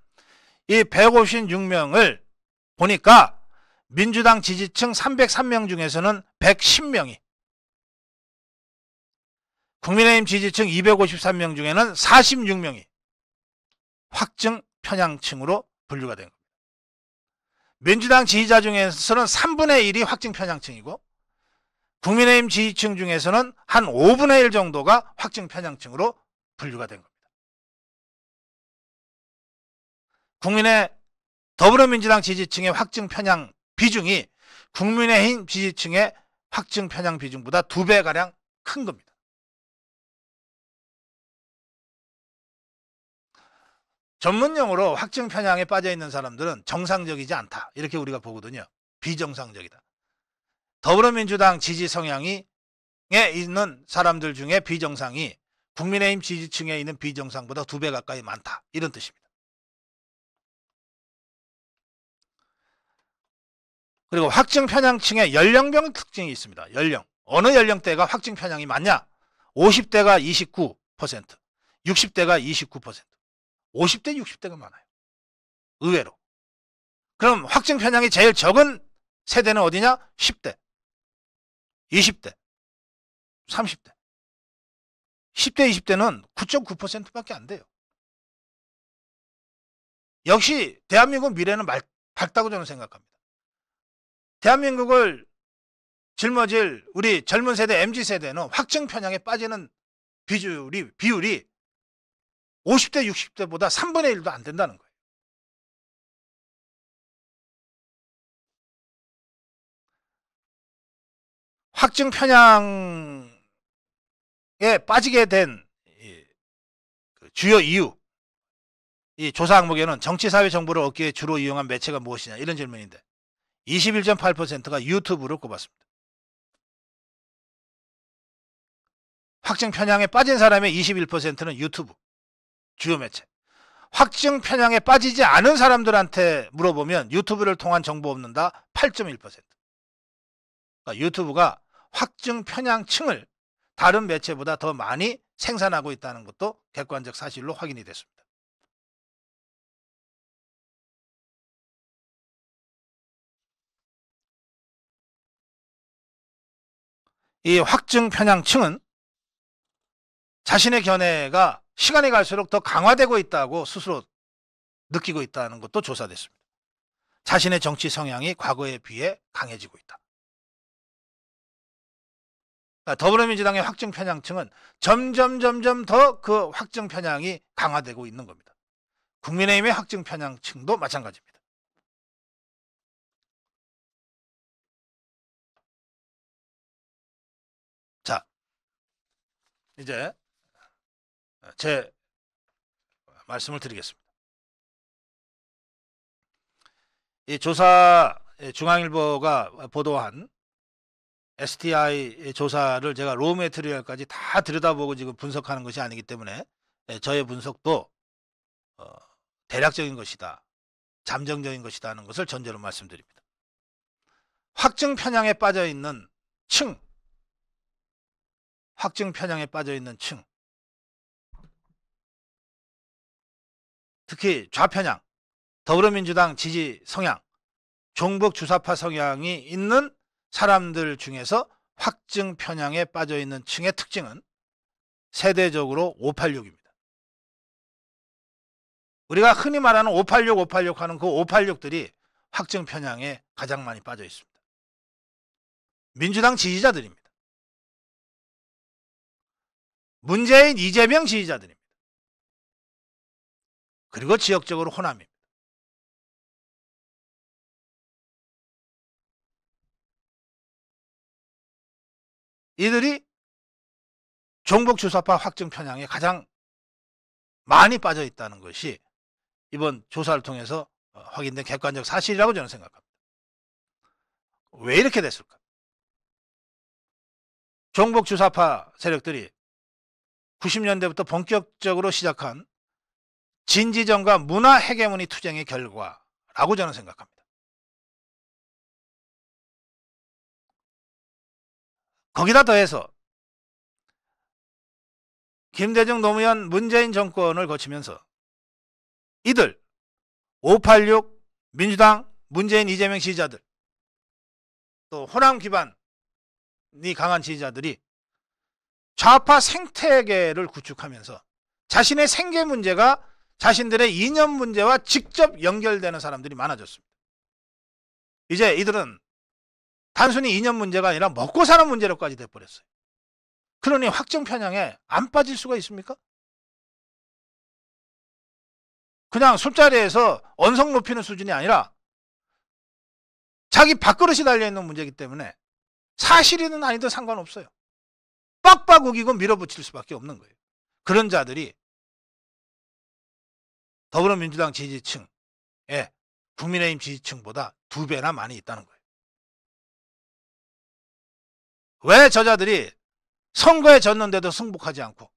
이 156명을 보니까 민주당 지지층 303명 중에서는 110명이 국민의힘 지지층 253명 중에는 46명이 확증 편향층으로 분류가 된 겁니다. 민주당 지지자 중에서는 3분의 1이 확증 편향층이고 국민의힘 지지층 중에서는 한 5분의 1 정도가 확증 편향층으로 분류가 된 겁니다. 국민의 더불어민주당 지지층의 확증 편향 비중이 국민의힘 지지층의 확증 편향 비중보다 2배가량 큰 겁니다. 전문용어로 확증 편향에 빠져 있는 사람들은 정상적이지 않다. 이렇게 우리가 보거든요. 비정상적이다. 더불어민주당 지지 성향에 있는 사람들 중에 비정상이 국민의힘 지지층에 있는 비정상보다 2배 가까이 많다. 이런 뜻입니다. 그리고 확증 편향층의 연령별 특징이 있습니다. 연령. 어느 연령대가 확증 편향이 많냐? 50대가 29%, 60대가 29%. 50대, 60대가 많아요. 의외로. 그럼 확증 편향이 제일 적은 세대는 어디냐? 10대, 20대, 30대. 10대, 20대는 9.9%밖에 안 돼요. 역시 대한민국 미래는 밝다고 저는 생각합니다. 대한민국을 짊어질 우리 젊은 세대 MZ세대는 확증 편향에 빠지는 비율이 50대, 60대보다 3분의 1도 안 된다는 거예요. 확증 편향에 빠지게 된 주요 이유, 이 조사 항목에는 정치, 사회 정보를 얻기 위해 주로 이용한 매체가 무엇이냐 이런 질문인데 21.8%가 유튜브를 꼽았습니다. 확증 편향에 빠진 사람의 21%는 유튜브, 주요 매체. 확증 편향에 빠지지 않은 사람들한테 물어보면 유튜브를 통한 정보 얻는다 8.1%. 그러니까 유튜브가 확증 편향층을 다른 매체보다 더 많이 생산하고 있다는 것도 객관적 사실로 확인이 됐습니다. 이 확증 편향층은 자신의 견해가 시간이 갈수록 더 강화되고 있다고 스스로 느끼고 있다는 것도 조사됐습니다. 자신의 정치 성향이 과거에 비해 강해지고 있다. 그러니까 더불어민주당의 확증 편향층은 점점 더 그 확증 편향이 강화되고 있는 겁니다. 국민의힘의 확증 편향층도 마찬가지입니다. 자, 이제 제 말씀을 드리겠습니다. 이 조사 중앙일보가 보도한 STI 조사를 제가 로우 매트리얼까지 다 들여다보고 지금 분석하는 것이 아니기 때문에 저의 분석도 대략적인 것이다. 잠정적인 것이다 하는 것을 전제로 말씀드립니다. 확증 편향에 빠져 있는 층, 확증 편향에 빠져 있는 층, 특히 좌편향, 더불어민주당 지지 성향, 종북 주사파 성향이 있는 사람들 중에서 확증 편향에 빠져 있는 층의 특징은 세대적으로 586입니다. 우리가 흔히 말하는 586, 586 하는 그 586들이 확증 편향에 가장 많이 빠져 있습니다. 민주당 지지자들입니다. 문재인, 이재명 지지자들입니다. 그리고 지역적으로 호남입니다. 이들이 종북 주사파 확증 편향에 가장 많이 빠져 있다는 것이 이번 조사를 통해서 확인된 객관적 사실이라고 저는 생각합니다. 왜 이렇게 됐을까? 종북 주사파 세력들이 90년대부터 본격적으로 시작한 진지정과 문화 헤게모니 투쟁의 결과라고 저는 생각합니다. 거기다 더해서 김대중, 노무현, 문재인 정권을 거치면서 이들 586 민주당, 문재인, 이재명 지지자들, 또 호남 기반이 강한 지지자들이 좌파 생태계를 구축하면서 자신의 생계 문제가 자신들의 이념 문제와 직접 연결되는 사람들이 많아졌습니다. 이제 이들은 단순히 이념 문제가 아니라 먹고 사는 문제로까지 돼버렸어요. 그러니 확증 편향에 안 빠질 수가 있습니까? 그냥 술자리에서 언성 높이는 수준이 아니라 자기 밥그릇이 달려있는 문제이기 때문에 사실이든 아니든 상관없어요. 빡빡 우기고 밀어붙일 수밖에 없는 거예요. 그런 자들이 더불어민주당 지지층에 국민의힘 지지층보다 2배나 많이 있다는 거예요. 왜 저자들이 선거에 졌는데도 승복하지 않고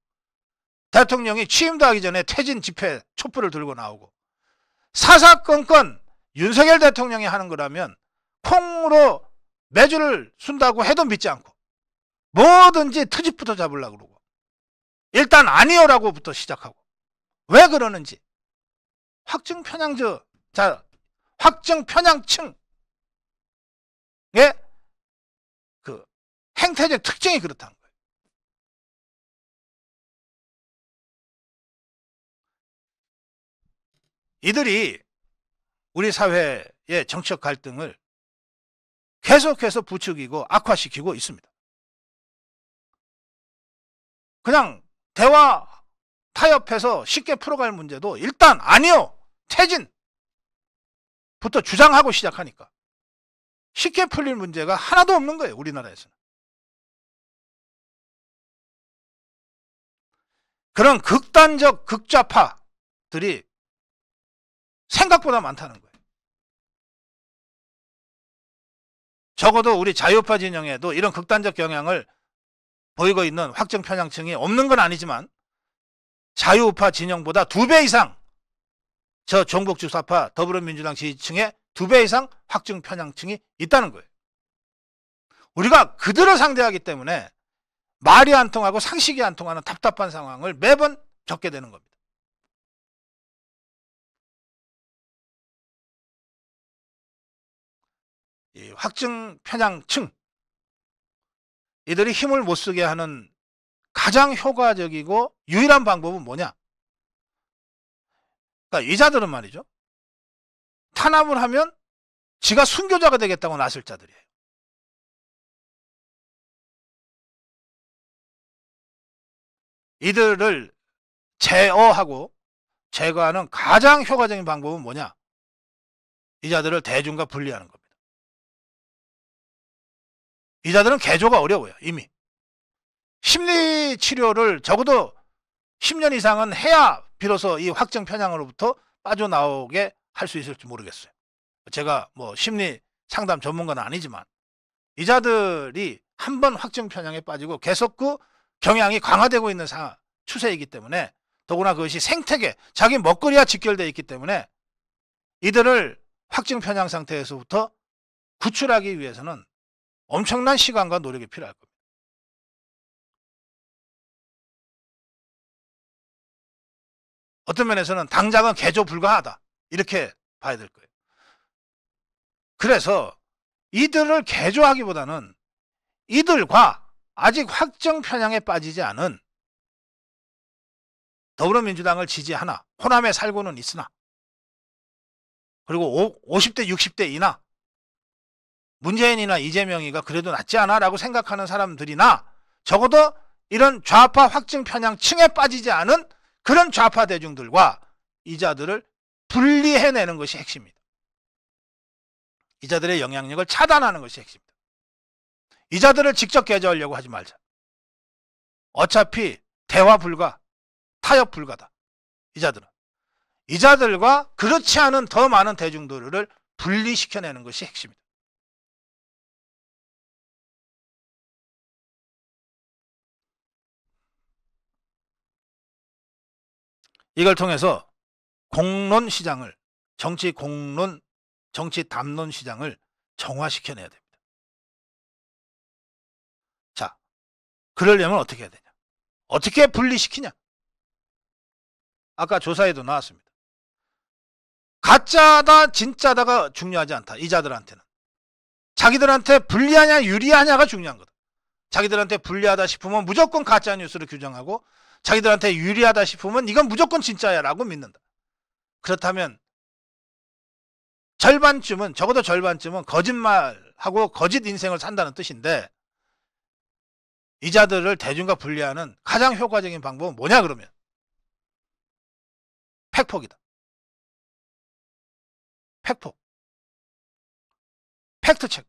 대통령이 취임도 하기 전에 퇴진 집회 촛불을 들고 나오고 사사건건 윤석열 대통령이 하는 거라면 콩으로 매주를 순다고 해도 믿지 않고 뭐든지 트집부터 잡으려고 그러고 일단 아니요라고부터 시작하고 왜 그러는지 확증 편향층의 그 행태적 특징이 그렇다는 거예요. 이들이 우리 사회의 정치적 갈등을 계속해서 부추기고 악화시키고 있습니다. 그냥 대화 타협해서 쉽게 풀어갈 문제도 일단 아니요, 퇴진부터 주장하고 시작하니까 쉽게 풀릴 문제가 하나도 없는 거예요. 우리나라에서는. 그런 극단적 극좌파들이 생각보다 많다는 거예요. 적어도 우리 자유파 진영에도 이런 극단적 경향을 보이고 있는 확증 편향층이 없는 건 아니지만 자유우파 진영보다 2배 이상 저 종북 주사파 더불어민주당 지지층에 2배 이상 확증 편향층이 있다는 거예요. 우리가 그들을 상대하기 때문에 말이 안 통하고 상식이 안 통하는 답답한 상황을 매번 겪게 되는 겁니다. 이 확증 편향층, 이들이 힘을 못 쓰게 하는 가장 효과적이고 유일한 방법은 뭐냐? 그러니까 이 자들은 말이죠. 탄압을 하면 지가 순교자가 되겠다고 나설 자들이에요. 이들을 제어하고 제거하는 가장 효과적인 방법은 뭐냐? 이 자들을 대중과 분리하는 겁니다. 이 자들은 개조가 어려워요. 이미. 심리치료를 적어도 10년 이상은 해야 비로소 이 확증 편향으로부터 빠져나오게 할 수 있을지 모르겠어요. 제가 뭐 심리 상담 전문가는 아니지만 이 자들이 한번 확증 편향에 빠지고 계속 그 경향이 강화되고 있는 추세이기 때문에 더구나 그것이 생태계, 자기 먹거리와 직결되어 있기 때문에 이들을 확증 편향 상태에서부터 구출하기 위해서는 엄청난 시간과 노력이 필요할 겁니다. 어떤 면에서는 당장은 개조 불가하다. 이렇게 봐야 될 거예요. 그래서 이들을 개조하기보다는 이들과 아직 확정 편향에 빠지지 않은 더불어민주당을 지지하나 호남에 살고는 있으나 그리고 50대 60대 이나 문재인이나 이재명이가 그래도 낫지 않아 라고 생각하는 사람들이나 적어도 이런 좌파 확증 편향층에 빠지지 않은 그런 좌파 대중들과 이자들을 분리해내는 것이 핵심입니다. 이자들의 영향력을 차단하는 것이 핵심입니다. 이자들을 직접 개조하려고 하지 말자. 어차피 대화 불가, 타협 불가다. 이자들은. 이자들과 그렇지 않은 더 많은 대중들을 분리시켜내는 것이 핵심입니다. 이걸 통해서 공론 시장을, 정치 공론, 정치 담론 시장을 정화시켜내야 됩니다. 자, 그러려면 어떻게 해야 되냐? 어떻게 분리시키냐? 아까 조사에도 나왔습니다. 가짜다 진짜다가 중요하지 않다. 이자들한테는. 자기들한테 불리하냐 유리하냐가 중요한 거다. 자기들한테 불리하다 싶으면 무조건 가짜뉴스를 규정하고 자기들한테 유리하다 싶으면 이건 무조건 진짜야 라고 믿는다. 그렇다면 절반쯤은, 적어도 절반쯤은 거짓말하고 거짓 인생을 산다는 뜻인데, 이자들을 대중과 분리하는 가장 효과적인 방법은 뭐냐 그러면 팩폭이다. 팩폭. 팩트체크.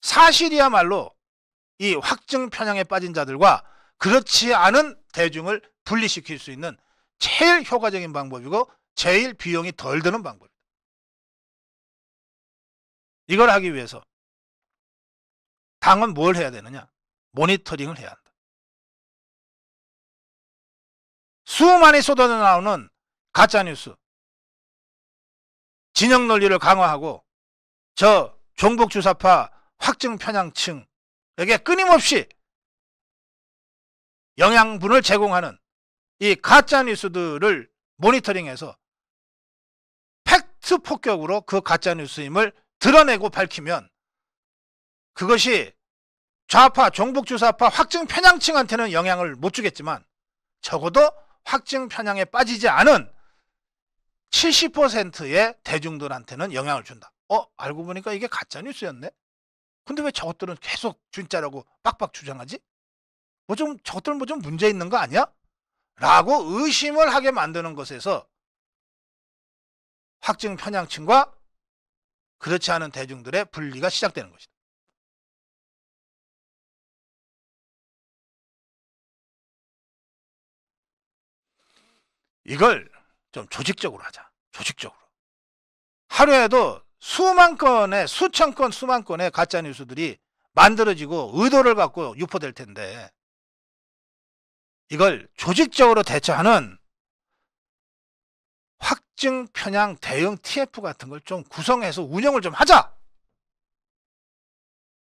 사실이야말로 이 확증 편향에 빠진 자들과 그렇지 않은 대중을 분리시킬 수 있는 제일 효과적인 방법이고 제일 비용이 덜 드는 방법입니다. 이걸 하기 위해서 당은 뭘 해야 되느냐? 모니터링을 해야 한다. 수많이 쏟아져 나오는 가짜뉴스, 진영 논리를 강화하고 저 종북주사파 확증 편향층에게 끊임없이 영양분을 제공하는 이 가짜뉴스들을 모니터링해서 팩트 폭격으로 그 가짜뉴스임을 드러내고 밝히면 그것이 좌파, 종북주사파 확증 편향층한테는 영향을 못 주겠지만 적어도 확증 편향에 빠지지 않은 70%의 대중들한테는 영향을 준다. 알고 보니까 이게 가짜뉴스였네? 근데 왜 저것들은 계속 진짜라고 빡빡 주장하지? 저것들은 뭐 좀 문제 있는 거 아니야? 라고 의심을 하게 만드는 것에서 확증 편향층과 그렇지 않은 대중들의 분리가 시작되는 것이다. 이걸 좀 조직적으로 하자. 조직적으로. 하루에도 수만 건의, 수천 건, 수만 건의 가짜뉴스들이 만들어지고 의도를 갖고 유포될 텐데 이걸 조직적으로 대처하는 확증 편향 대응 TF 같은 걸 좀 구성해서 운영을 좀 하자.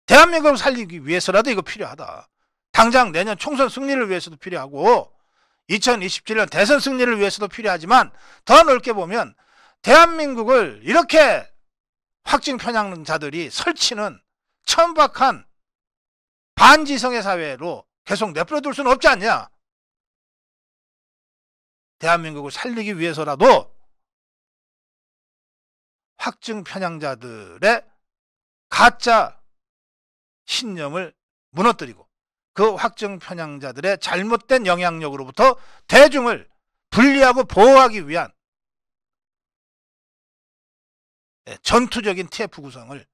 대한민국을 살리기 위해서라도 이거 필요하다. 당장 내년 총선 승리를 위해서도 필요하고 2027년 대선 승리를 위해서도 필요하지만 더 넓게 보면 대한민국을 이렇게 확증 편향자들이 설치는 천박한 반지성의 사회로 계속 내버려둘 수는 없지 않냐. 대한민국을 살리기 위해서라도 확증 편향자들의 가짜 신념을 무너뜨리고 그 확증 편향자들의 잘못된 영향력으로부터 대중을 분리하고 보호하기 위한 전투적인 TF 구성을,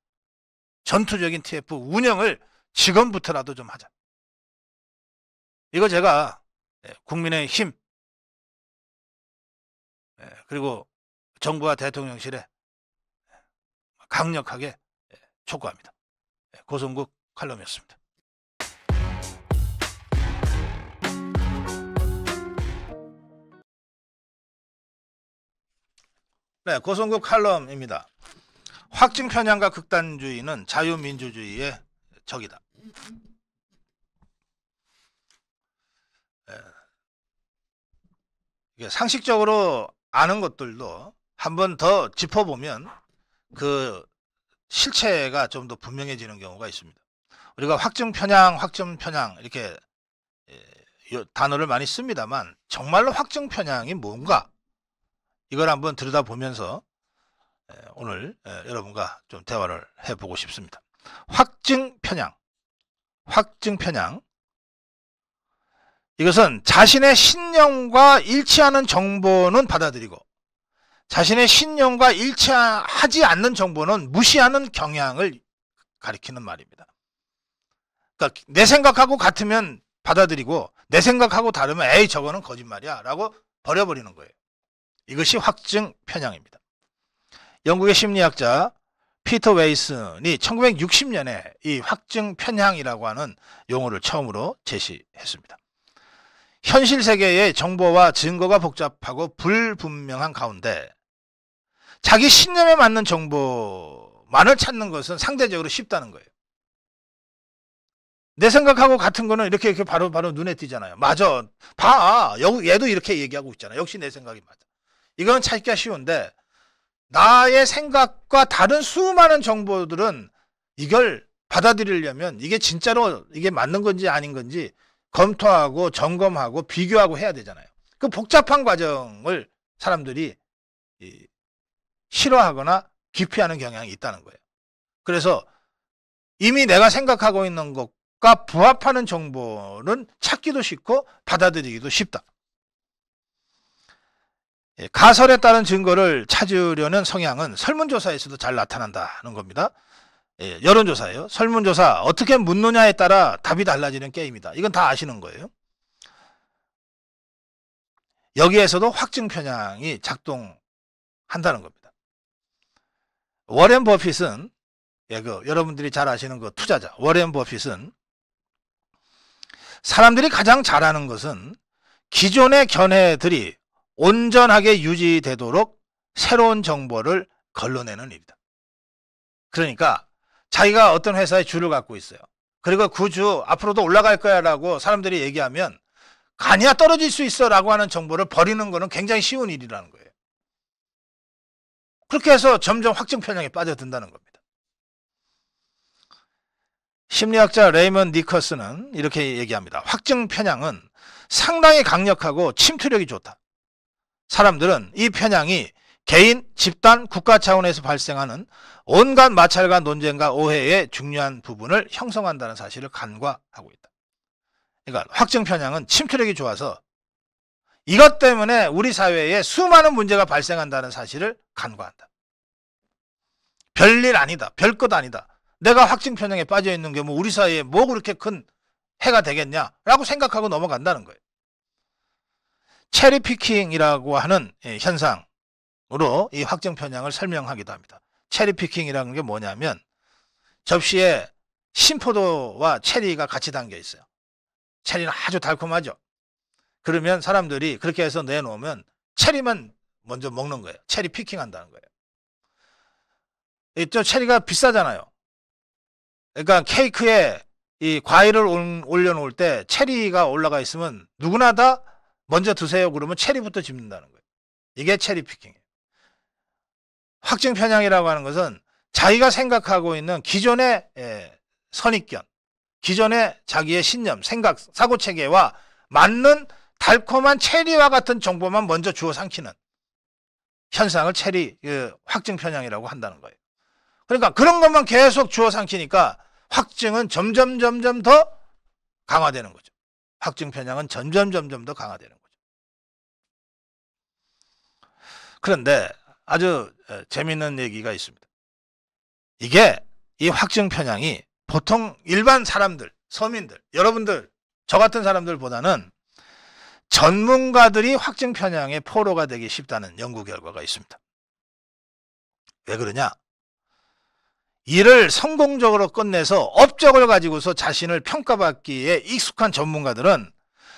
전투적인 TF 운영을 지금부터라도 좀 하자. 이거 제가 국민의힘 그리고 정부와 대통령실에 강력하게 촉구합니다. 고성국 칼럼이었습니다. 네, 고성국 칼럼입니다. 확증 편향과 극단주의는 자유민주주의의 적이다. 상식적으로 아는 것들도 한번 더 짚어보면 그 실체가 좀 더 분명해지는 경우가 있습니다. 우리가 확증 편향 이렇게 단어를 많이 씁니다만 정말로 확증 편향이 뭔가 이걸 한번 들여다보면서 오늘 여러분과 좀 대화를 해보고 싶습니다. 확증 편향. 이것은 자신의 신념과 일치하는 정보는 받아들이고 자신의 신념과 일치하지 않는 정보는 무시하는 경향을 가리키는 말입니다. 그러니까 내 생각하고 같으면 받아들이고 내 생각하고 다르면 에이 저거는 거짓말이야 라고 버려버리는 거예요. 이것이 확증 편향입니다. 영국의 심리학자 피터 웨이슨이 1960년에 이 확증 편향이라고 하는 용어를 처음으로 제시했습니다. 현실 세계의 정보와 증거가 복잡하고 불분명한 가운데 자기 신념에 맞는 정보만을 찾는 것은 상대적으로 쉽다는 거예요. 내 생각하고 같은 거는 이렇게 바로 눈에 띄잖아요. 맞아. 봐. 얘도 이렇게 얘기하고 있잖아. 역시 내 생각이 맞아. 이건 찾기가 쉬운데 나의 생각과 다른 수많은 정보들은 이걸 받아들이려면 이게 진짜로 이게 맞는 건지 아닌 건지 검토하고 점검하고 비교하고 해야 되잖아요. 그 복잡한 과정을 사람들이 싫어하거나 기피하는 경향이 있다는 거예요. 그래서 이미 내가 생각하고 있는 것과 부합하는 정보는 찾기도 쉽고 받아들이기도 쉽다. 가설에 따른 증거를 찾으려는 성향은 설문조사에서도 잘 나타난다는 겁니다. 여론조사예요. 설문조사 어떻게 묻느냐에 따라 답이 달라지는 게임이다. 이건 다 아시는 거예요. 여기에서도 확증 편향이 작동한다는 겁니다. 워렌 버핏은 여러분들이 잘 아시는 그 투자자 워렌 버핏은 사람들이 가장 잘하는 것은 기존의 견해들이 온전하게 유지되도록 새로운 정보를 걸러내는 일이다. 그러니까 자기가 어떤 회사에 주를 갖고 있어요. 그리고 그 주 앞으로도 올라갈 거야 라고 사람들이 얘기하면 아니야 떨어질 수 있어 라고 하는 정보를 버리는 거는 굉장히 쉬운 일이라는 거예요. 그렇게 해서 점점 확증 편향에 빠져든다는 겁니다. 심리학자 레이먼 니커스는 이렇게 얘기합니다. 확증 편향은 상당히 강력하고 침투력이 좋다. 사람들은 이 편향이 개인, 집단, 국가 차원에서 발생하는 온갖 마찰과 논쟁과 오해의 중요한 부분을 형성한다는 사실을 간과하고 있다. 그러니까 확증 편향은 침투력이 좋아서 이것 때문에 우리 사회에 수많은 문제가 발생한다는 사실을 간과한다. 별일 아니다. 별것 아니다. 내가 확증 편향에 빠져 있는 게 뭐 우리 사회에 뭐 그렇게 큰 해가 되겠냐라고 생각하고 넘어간다는 거예요. 체리 피킹이라고 하는 현상으로 이 확증 편향을 설명하기도 합니다. 체리 피킹이라는 게 뭐냐면 접시에 신포도와 체리가 같이 담겨 있어요. 체리는 아주 달콤하죠. 그러면 사람들이 그렇게 해서 내놓으면 체리만 먼저 먹는 거예요. 체리 피킹 한다는 거예요. 또 체리가 비싸잖아요. 그러니까 케이크에 이 과일을 올려놓을 때 체리가 올라가 있으면 누구나 다 먼저 드세요 그러면 체리부터 집는다는 거예요. 이게 체리 피킹이에요. 확증 편향이라고 하는 것은 자기가 생각하고 있는 기존의 선입견, 기존의 자기의 신념, 생각, 사고체계와 맞는 달콤한 체리와 같은 정보만 먼저 주워 삼키는 현상을 확증 편향이라고 한다는 거예요. 그러니까 그런 것만 계속 주워 삼키니까 확증은 점점 더 강화되는 거죠. 확증 편향은 점점 더 강화되는 거죠. 그런데 아주 재미있는 얘기가 있습니다. 이 확증 편향이 보통 일반 사람들, 서민들, 여러분들, 저 같은 사람들보다는 전문가들이 확증 편향의 포로가 되기 쉽다는 연구 결과가 있습니다. 왜 그러냐? 일을 성공적으로 끝내서 업적을 가지고서 자신을 평가받기에 익숙한 전문가들은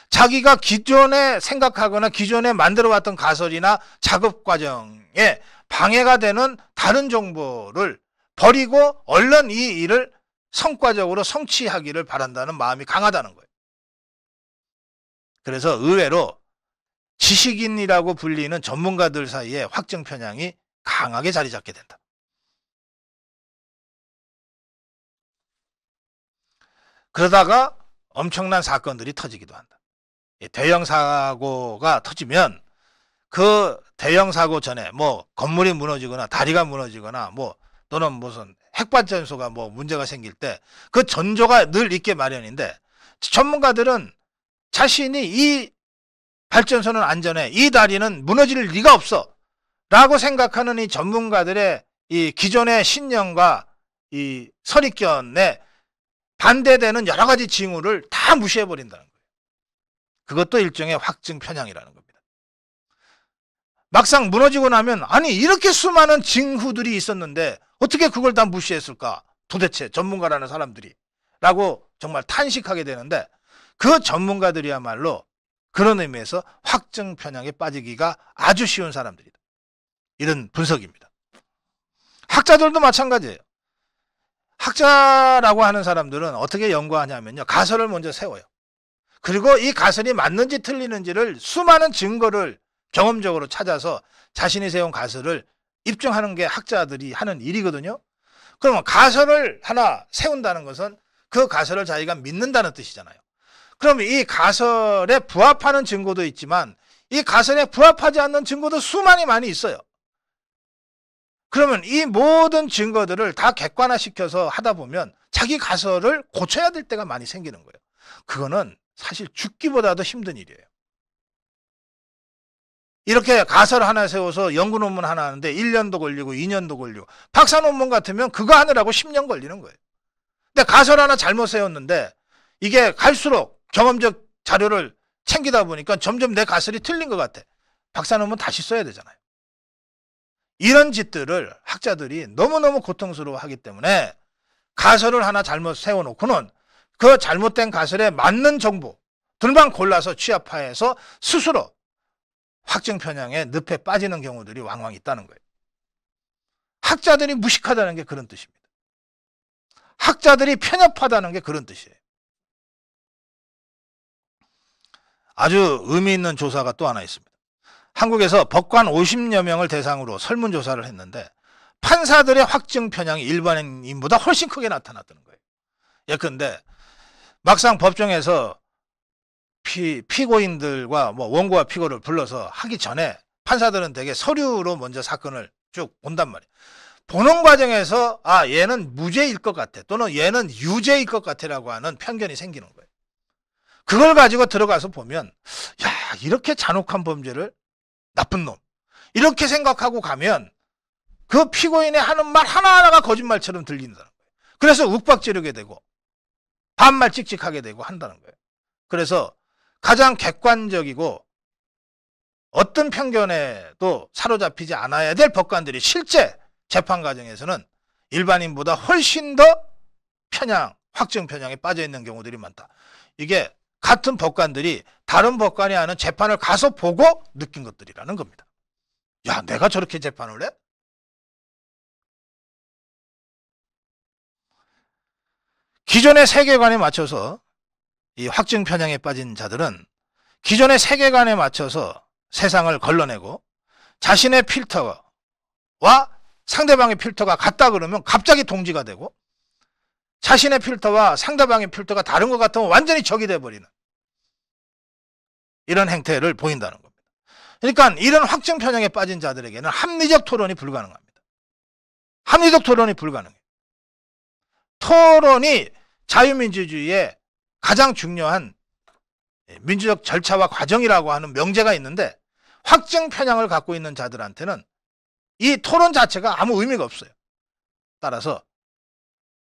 자기가 기존에 생각하거나 기존에 만들어왔던 가설이나 작업 과정에 방해가 되는 다른 정보를 버리고 얼른 이 일을 성과적으로 성취하기를 바란다는 마음이 강하다는 거예요. 그래서 의외로 지식인이라고 불리는 전문가들 사이에 확증 편향이 강하게 자리 잡게 된다. 그러다가 엄청난 사건들이 터지기도 한다. 대형 사고가 터지면 그 대형 사고 전에 뭐 건물이 무너지거나 다리가 무너지거나 뭐 또는 무슨 핵발전소가 뭐 문제가 생길 때 그 전조가 늘 있게 마련인데, 전문가들은 자신이 이 발전소는 안전해, 이 다리는 무너질 리가 없어 라고 생각하는 이 전문가들의 이 기존의 신념과 이 선입견에 반대되는 여러 가지 징후를 다 무시해버린다는 거예요. 그것도 일종의 확증 편향이라는 겁니다. 막상 무너지고 나면 아니 이렇게 수많은 징후들이 있었는데 어떻게 그걸 다 무시했을까 도대체 전문가라는 사람들이 라고 정말 탄식하게 되는데, 그 전문가들이야말로 그런 의미에서 확증 편향에 빠지기가 아주 쉬운 사람들이다. 이런 분석입니다. 학자들도 마찬가지예요. 학자라고 하는 사람들은 어떻게 연구하냐면요, 가설을 먼저 세워요. 그리고 이 가설이 맞는지 틀리는지를 수많은 증거를 경험적으로 찾아서 자신이 세운 가설을 입증하는 게 학자들이 하는 일이거든요. 그러면 가설을 하나 세운다는 것은 그 가설을 자기가 믿는다는 뜻이잖아요. 그러면 이 가설에 부합하는 증거도 있지만 이 가설에 부합하지 않는 증거도 많이 있어요. 그러면 이 모든 증거들을 다 객관화시켜서 하다 보면 자기 가설을 고쳐야 될 때가 많이 생기는 거예요. 그거는 사실 죽기보다도 힘든 일이에요. 이렇게 가설 하나 세워서 연구 논문 하나 하는데 1년도 걸리고 2년도 걸리고, 박사 논문 같으면 그거 하느라고 10년 걸리는 거예요. 근데 가설 하나 잘못 세웠는데 이게 갈수록 경험적 자료를 챙기다 보니까 점점 내 가설이 틀린 것 같아. 박사 논문 다시 써야 되잖아요. 이런 짓들을 학자들이 너무너무 고통스러워하기 때문에 가설을 하나 잘못 세워놓고는 그 잘못된 가설에 맞는 정보들만 골라서 취합하여서 스스로 확증 편향의 늪에 빠지는 경우들이 왕왕 있다는 거예요. 학자들이 무식하다는 게 그런 뜻입니다. 학자들이 편협하다는 게 그런 뜻이에요. 아주 의미 있는 조사가 또 하나 있습니다. 한국에서 법관 50여 명을 대상으로 설문조사를 했는데 판사들의 확증 편향이 일반인보다 훨씬 크게 나타났다는 거예요. 예컨대 막상 법정에서 피고인들과 뭐 원고와 피고를 불러서 하기 전에 판사들은 되게 서류로 먼저 사건을 쭉 본단 말이에요. 보는 과정에서 아 얘는 무죄일 것 같아 또는 얘는 유죄일 것 같아라고 하는 편견이 생기는 거예요. 그걸 가지고 들어가서 보면 야 이렇게 잔혹한 범죄를 나쁜 놈 이렇게 생각하고 가면 그 피고인의 하는 말 하나하나가 거짓말처럼 들린다는 거예요. 그래서 욱박지르게 되고 반말 찍찍하게 되고 한다는 거예요. 그래서 가장 객관적이고 어떤 편견에도 사로잡히지 않아야 될 법관들이 실제 재판 과정에서는 일반인보다 훨씬 더 확증 편향에 빠져 있는 경우들이 많다. 이게 같은 법관들이 다른 법관이 하는 재판을 가서 보고 느낀 것들이라는 겁니다. 야, 내가 저렇게 재판을 해? 기존의 세계관에 맞춰서 이 확증 편향에 빠진 자들은 기존의 세계관에 맞춰서 세상을 걸러내고 자신의 필터와 상대방의 필터가 같다 그러면 갑자기 동지가 되고 자신의 필터와 상대방의 필터가 다른 것 같으면 완전히 적이 돼버리는 이런 행태를 보인다는 겁니다. 그러니까 이런 확증 편향에 빠진 자들에게는 합리적 토론이 불가능합니다. 합리적 토론이 불가능해요. 토론이 자유민주주의의 가장 중요한 민주적 절차와 과정이라고 하는 명제가 있는데 확증 편향을 갖고 있는 자들한테는 이 토론 자체가 아무 의미가 없어요. 따라서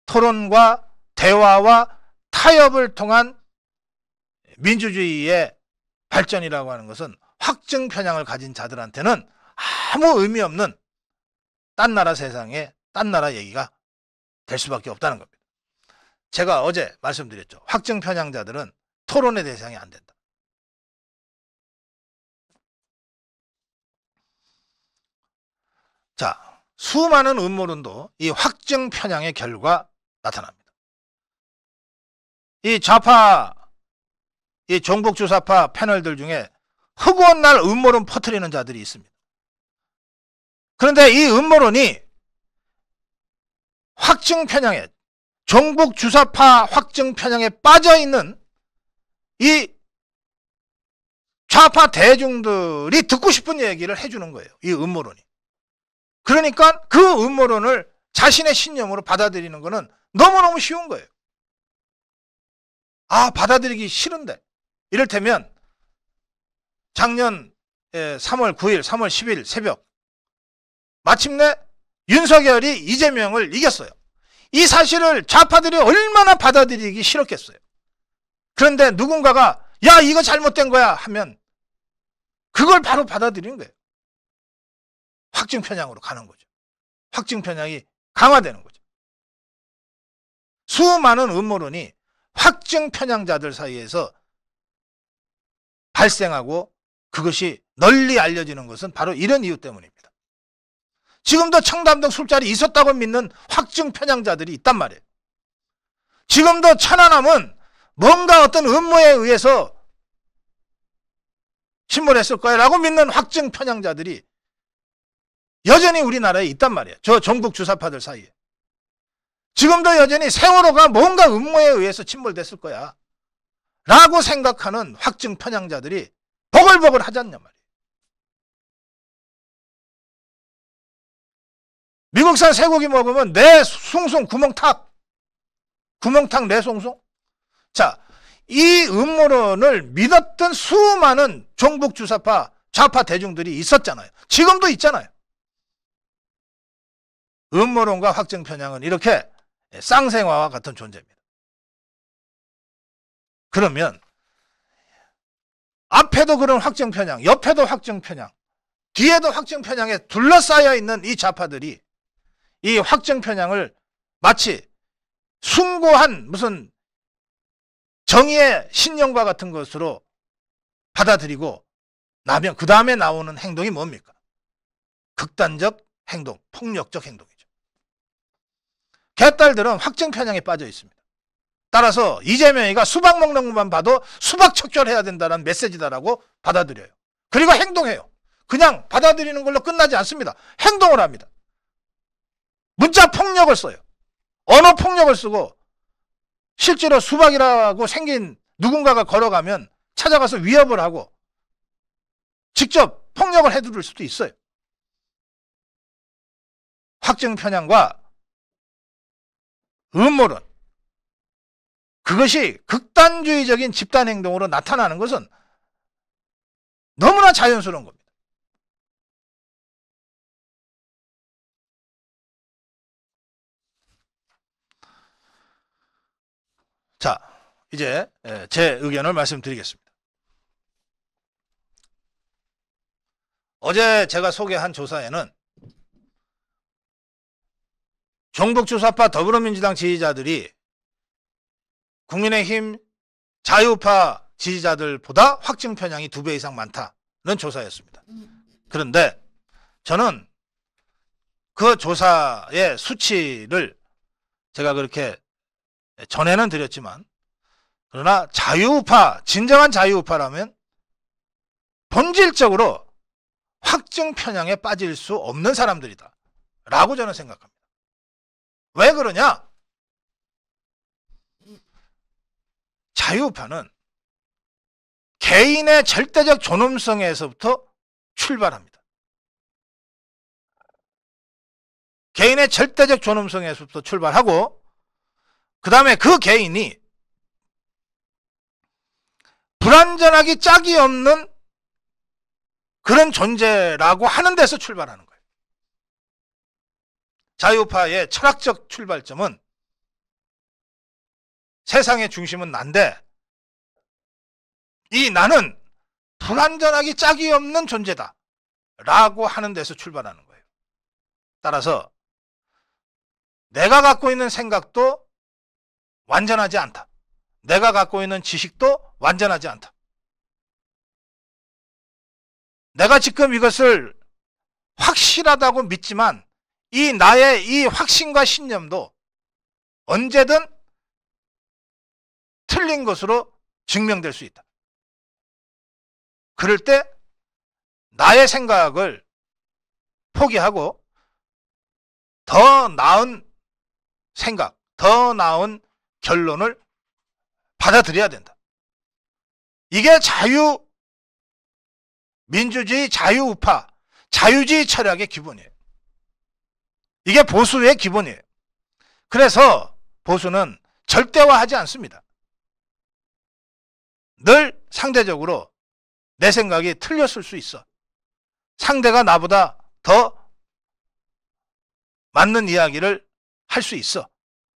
토론과 대화와 타협을 통한 민주주의의 발전이라고 하는 것은 확증 편향을 가진 자들한테는 아무 의미 없는 딴 나라 세상에 딴 나라 얘기가 될 수밖에 없다는 겁니다. 제가 어제 말씀드렸죠. 확증 편향자들은 토론의 대상이 안 된다. 자, 수많은 음모론도 이 확증 편향의 결과 나타납니다. 이 좌파, 이 종북주사파 패널들 중에 허구한 날 음모론 퍼뜨리는 자들이 있습니다. 그런데 이 음모론이 확증 편향에, 종북 주사파 확증 편향에 빠져있는 이 좌파 대중들이 듣고 싶은 얘기를 해주는 거예요. 이 음모론이. 그러니까 그 음모론을 자신의 신념으로 받아들이는 거는 너무너무 쉬운 거예요. 아, 받아들이기 싫은데. 이를테면 작년 3월 9일, 3월 10일 새벽 마침내 윤석열이 이재명을 이겼어요. 이 사실을 좌파들이 얼마나 받아들이기 싫었겠어요. 그런데 누군가가 야, 이거 잘못된 거야 하면 그걸 바로 받아들이는 거예요. 확증 편향으로 가는 거죠. 확증 편향이 강화되는 거죠. 수많은 음모론이 확증 편향자들 사이에서 발생하고 그것이 널리 알려지는 것은 바로 이런 이유 때문입니다. 지금도 청담동 술자리 있었다고 믿는 확증 편향자들이 있단 말이에요. 지금도 천안함은 뭔가 어떤 음모에 의해서 침몰했을 거야 라고 믿는 확증 편향자들이 여전히 우리나라에 있단 말이에요. 저 종북 주사파들 사이에. 지금도 여전히 세월호가 뭔가 음모에 의해서 침몰됐을 거야 라고 생각하는 확증 편향자들이 버글버글 하지 않냐 말이에요. 미국산 쇠고기 먹으면 내 숭숭 구멍탁 내 숭숭. 자, 이 음모론을 믿었던 수많은 종북 주사파 좌파 대중들이 있었잖아요. 지금도 있잖아요. 음모론과 확증 편향은 이렇게 쌍생화와 같은 존재입니다. 그러면 앞에도 그런 확증 편향, 옆에도 확증 편향, 뒤에도 확증 편향에 둘러싸여 있는 이 좌파들이 이 확증 편향을 마치 숭고한 무슨 정의의 신념과 같은 것으로 받아들이고 나면 그 다음에 나오는 행동이 뭡니까? 극단적 행동, 폭력적 행동이죠. 개딸들은 확증 편향에 빠져 있습니다. 따라서 이재명이가 수박 먹는 것만 봐도 수박 척결해야 된다는 메시지다라고 받아들여요. 그리고 행동해요. 그냥 받아들이는 걸로 끝나지 않습니다. 행동을 합니다. 문자 폭력을 써요. 언어 폭력을 쓰고 실제로 수박이라고 생긴 누군가가 걸어가면 찾아가서 위협을 하고 직접 폭력을 해둘 수도 있어요. 확증 편향과 음모론, 그것이 극단주의적인 집단 행동으로 나타나는 것은 너무나 자연스러운 겁니다. 자, 이제 제 의견을 말씀드리겠습니다. 어제 제가 소개한 조사에는 종북주사파 더불어민주당 지지자들이 국민의힘 자유파 지지자들보다 확증 편향이 2배 이상 많다는 조사였습니다. 그런데 저는 그 조사의 수치를 제가 그렇게 전에는 드렸지만, 그러나 자유우파, 진정한 자유우파라면 본질적으로 확증 편향에 빠질 수 없는 사람들이다 라고 저는 생각합니다. 왜 그러냐? 자유우파는 개인의 절대적 존엄성에서부터 출발합니다. 개인의 절대적 존엄성에서부터 출발하고 그 다음에 그 개인이 불완전하기 짝이 없는 그런 존재라고 하는 데서 출발하는 거예요. 자유파의 철학적 출발점은 세상의 중심은 난데 이 나는 불완전하기 짝이 없는 존재다 라고 하는 데서 출발하는 거예요. 따라서 내가 갖고 있는 생각도 완전하지 않다. 내가 갖고 있는 지식도 완전하지 않다. 내가 지금 이것을 확실하다고 믿지만 이 나의 이 확신과 신념도 언제든 틀린 것으로 증명될 수 있다. 그럴 때 나의 생각을 포기하고 더 나은 생각, 더 나은 결론을 받아들여야 된다. 이게 민주주의 자유우파, 자유주의 철학의 기본이에요. 이게 보수의 기본이에요. 그래서 보수는 절대화하지 않습니다. 늘 상대적으로 내 생각이 틀렸을 수 있어. 상대가 나보다 더 맞는 이야기를 할 수 있어.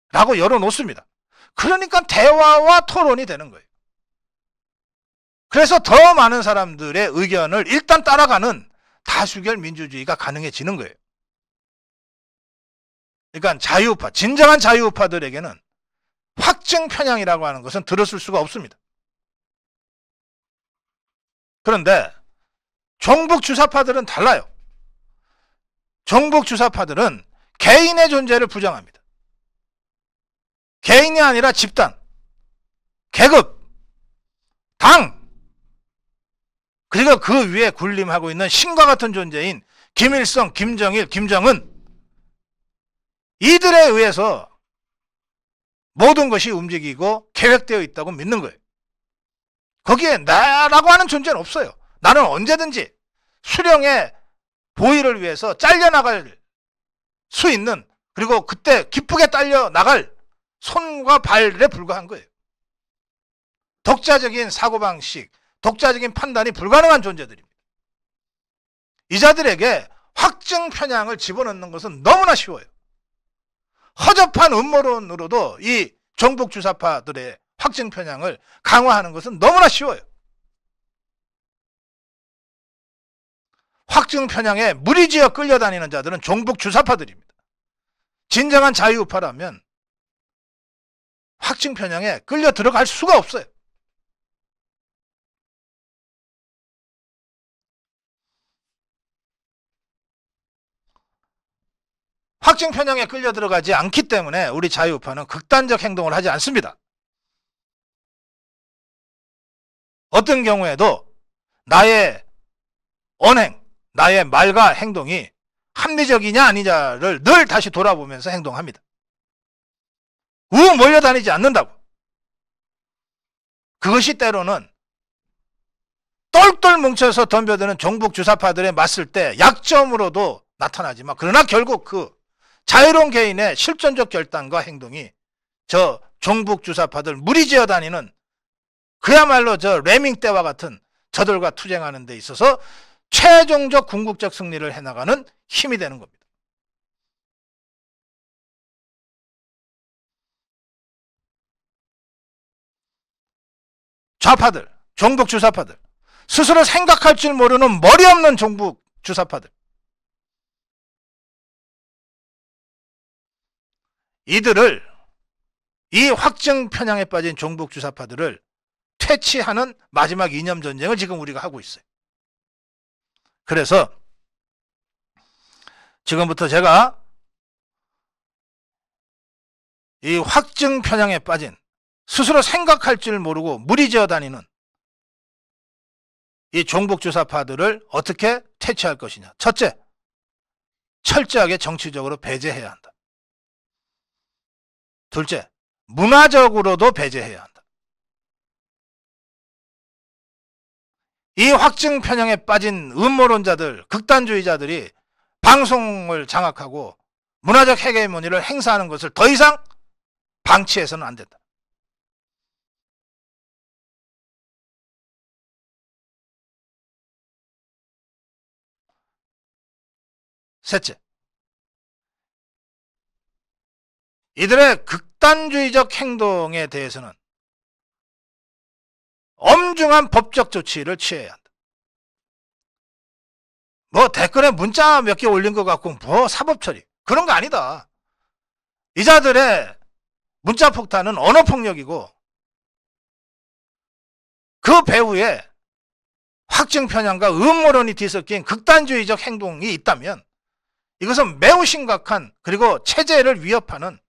라고 열어놓습니다. 그러니까 대화와 토론이 되는 거예요. 그래서 더 많은 사람들의 의견을 일단 따라가는 다수결 민주주의가 가능해지는 거예요. 그러니까 자유우파, 진정한 자유우파들에게는 확증 편향이라고 하는 것은 들었을 수가 없습니다. 그런데 종북 주사파들은 달라요. 종북 주사파들은 개인의 존재를 부정합니다. 개인이 아니라 집단, 계급, 당, 그리고 그 위에 군림하고 있는 신과 같은 존재인 김일성, 김정일, 김정은, 이들에 의해서 모든 것이 움직이고 계획되어 있다고 믿는 거예요. 거기에 나라고 하는 존재는 없어요. 나는 언제든지 수령의 보위를 위해서 잘려나갈 수 있는, 그리고 그때 기쁘게 딸려나갈 손과 발에 불과한 거예요. 독자적인 사고방식, 독자적인 판단이 불가능한 존재들입니다. 이 자들에게 확증 편향을 집어넣는 것은 너무나 쉬워요. 허접한 음모론으로도 이 종북 주사파들의 확증 편향을 강화하는 것은 너무나 쉬워요. 확증 편향에 무리지어 끌려다니는 자들은 종북 주사파들입니다. 진정한 자유우파라면 확증 편향에 끌려 들어갈 수가 없어요. 확증 편향에 끌려 들어가지 않기 때문에 우리 자유우파는 극단적 행동을 하지 않습니다. 어떤 경우에도 나의 언행, 나의 말과 행동이 합리적이냐 아니냐를 늘 다시 돌아보면서 행동합니다. 우 몰려다니지 않는다고. 그것이 때로는 똘똘 뭉쳐서 덤벼드는 종북 주사파들에 맞설 때 약점으로도 나타나지만, 그러나 결국 그 자유로운 개인의 실존적 결단과 행동이 저 종북 주사파들 무리지어 다니는 그야말로 저 레밍 때와 같은 저들과 투쟁하는 데 있어서 최종적 궁극적 승리를 해나가는 힘이 되는 겁니다. 좌파들, 종북 주사파들, 스스로 생각할 줄 모르는 머리 없는 종북 주사파들, 이들을, 이 확증 편향에 빠진 종북 주사파들을 퇴치하는 마지막 이념 전쟁을 지금 우리가 하고 있어요. 그래서 지금부터 제가 이 확증 편향에 빠진, 스스로 생각할 줄 모르고 무리지어 다니는 이 종북 주사파들을 어떻게 퇴치할 것이냐. 첫째, 철저하게 정치적으로 배제해야 한다. 둘째, 문화적으로도 배제해야 한다. 이 확증 편향에 빠진 음모론자들, 극단주의자들이 방송을 장악하고 문화적 헤게모니를 행사하는 것을 더 이상 방치해서는 안 된다. 셋째, 이들의 극단주의적 행동에 대해서는 엄중한 법적 조치를 취해야 한다. 뭐 댓글에 문자 몇 개 올린 것 같고 뭐 사법 처리, 그런 거 아니다. 이 자들의 문자 폭탄은 언어 폭력이고, 그 배후에 확증 편향과 음모론이 뒤섞인 극단주의적 행동이 있다면 이것은 매우 심각한, 그리고 체제를 위협하는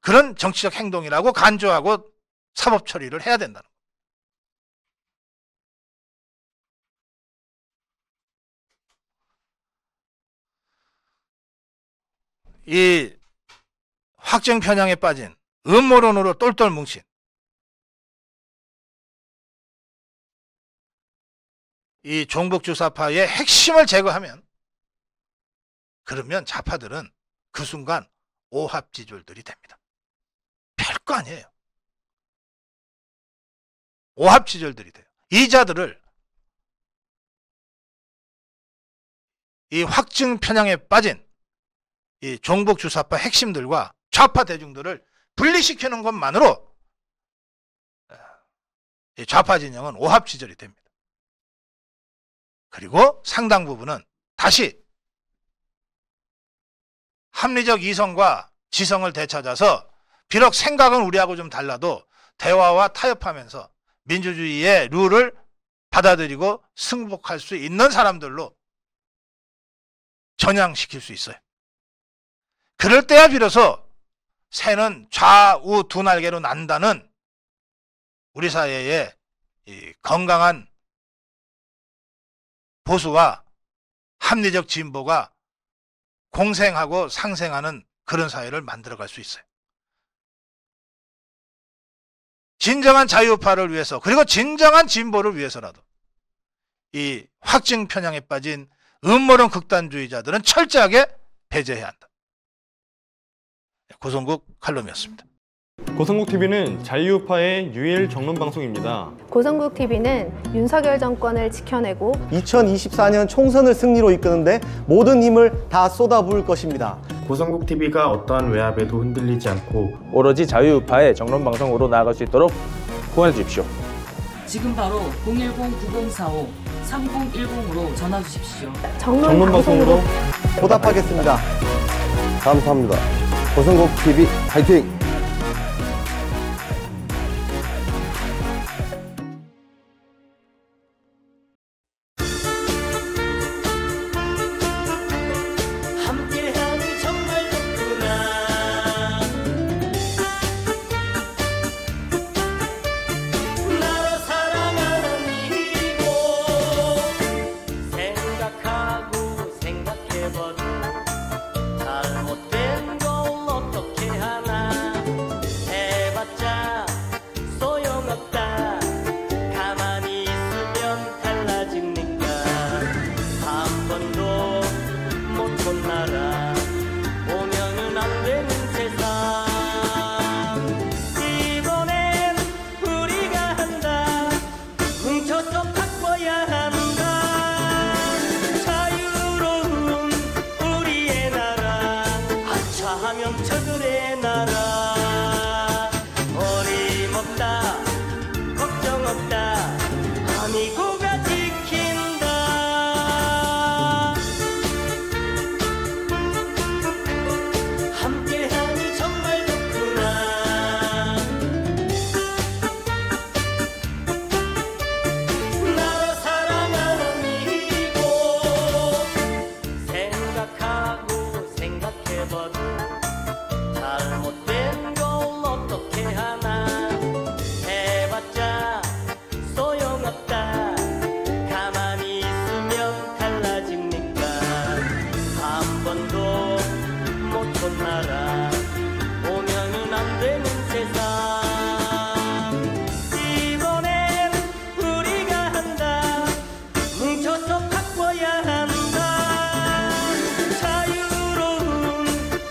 그런 정치적 행동이라고 간주하고 사법 처리를 해야 된다는 거예요. 이 확증 편향에 빠진 음모론으로 똘똘 뭉친 이 종북주사파의 핵심을 제거하면, 그러면 좌파들은 그 순간 오합지졸들이 됩니다. 별거 아니에요. 오합지졸들이 돼요. 이 자들을 이 확증 편향에 빠진 이 종북주사파 핵심들과 좌파 대중들을 분리시키는 것만으로 이 좌파 진영은 오합지졸이 됩니다. 그리고 상당 부분은 다시 합리적 이성과 지성을 되찾아서, 비록 생각은 우리하고 좀 달라도 대화와 타협하면서 민주주의의 룰을 받아들이고 승복할 수 있는 사람들로 전향시킬 수 있어요. 그럴 때야 비로소 새는 좌우 두 날개로 난다는 우리 사회의 이 건강한 보수와 합리적 진보가 공생하고 상생하는 그런 사회를 만들어갈 수 있어요. 진정한 자유파를 위해서, 그리고 진정한 진보를 위해서라도 이 확증 편향에 빠진 음모론 극단주의자들은 철저하게 배제해야 한다. 고성국 칼럼이었습니다. 고성국TV는 자유파의 유일 정론 방송입니다. 고성국TV는 윤석열 정권을 지켜내고 2024년 총선을 승리로 이끄는데 모든 힘을 다 쏟아부을 것입니다. 고성국TV가 어떠한 외압에도 흔들리지 않고 오로지 자유파의 정론 방송으로 나아갈 수 있도록 후원해 주십시오. 지금 바로 010-904-3010으로 전화 주십시오. 정론 방송으로 보답하겠습니다. 감사합니다. 고성국TV 화이팅! 저들의 나라 어림없다 걱정 없다 아미고가 지킨다 함께하니 정말 좋구나 나라 사랑하는 이곳 생각하고 생각해봐도 잘못된 걸 어떻게 하나 해봤자 소용없다 가만히 있으면 달라집니까 한 번도 못 본 나라 오면은 안 되는 세상 이번엔 우리가 한다 뭉쳐서 바꿔야 한다 자유로운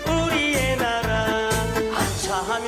우리의 나라 하면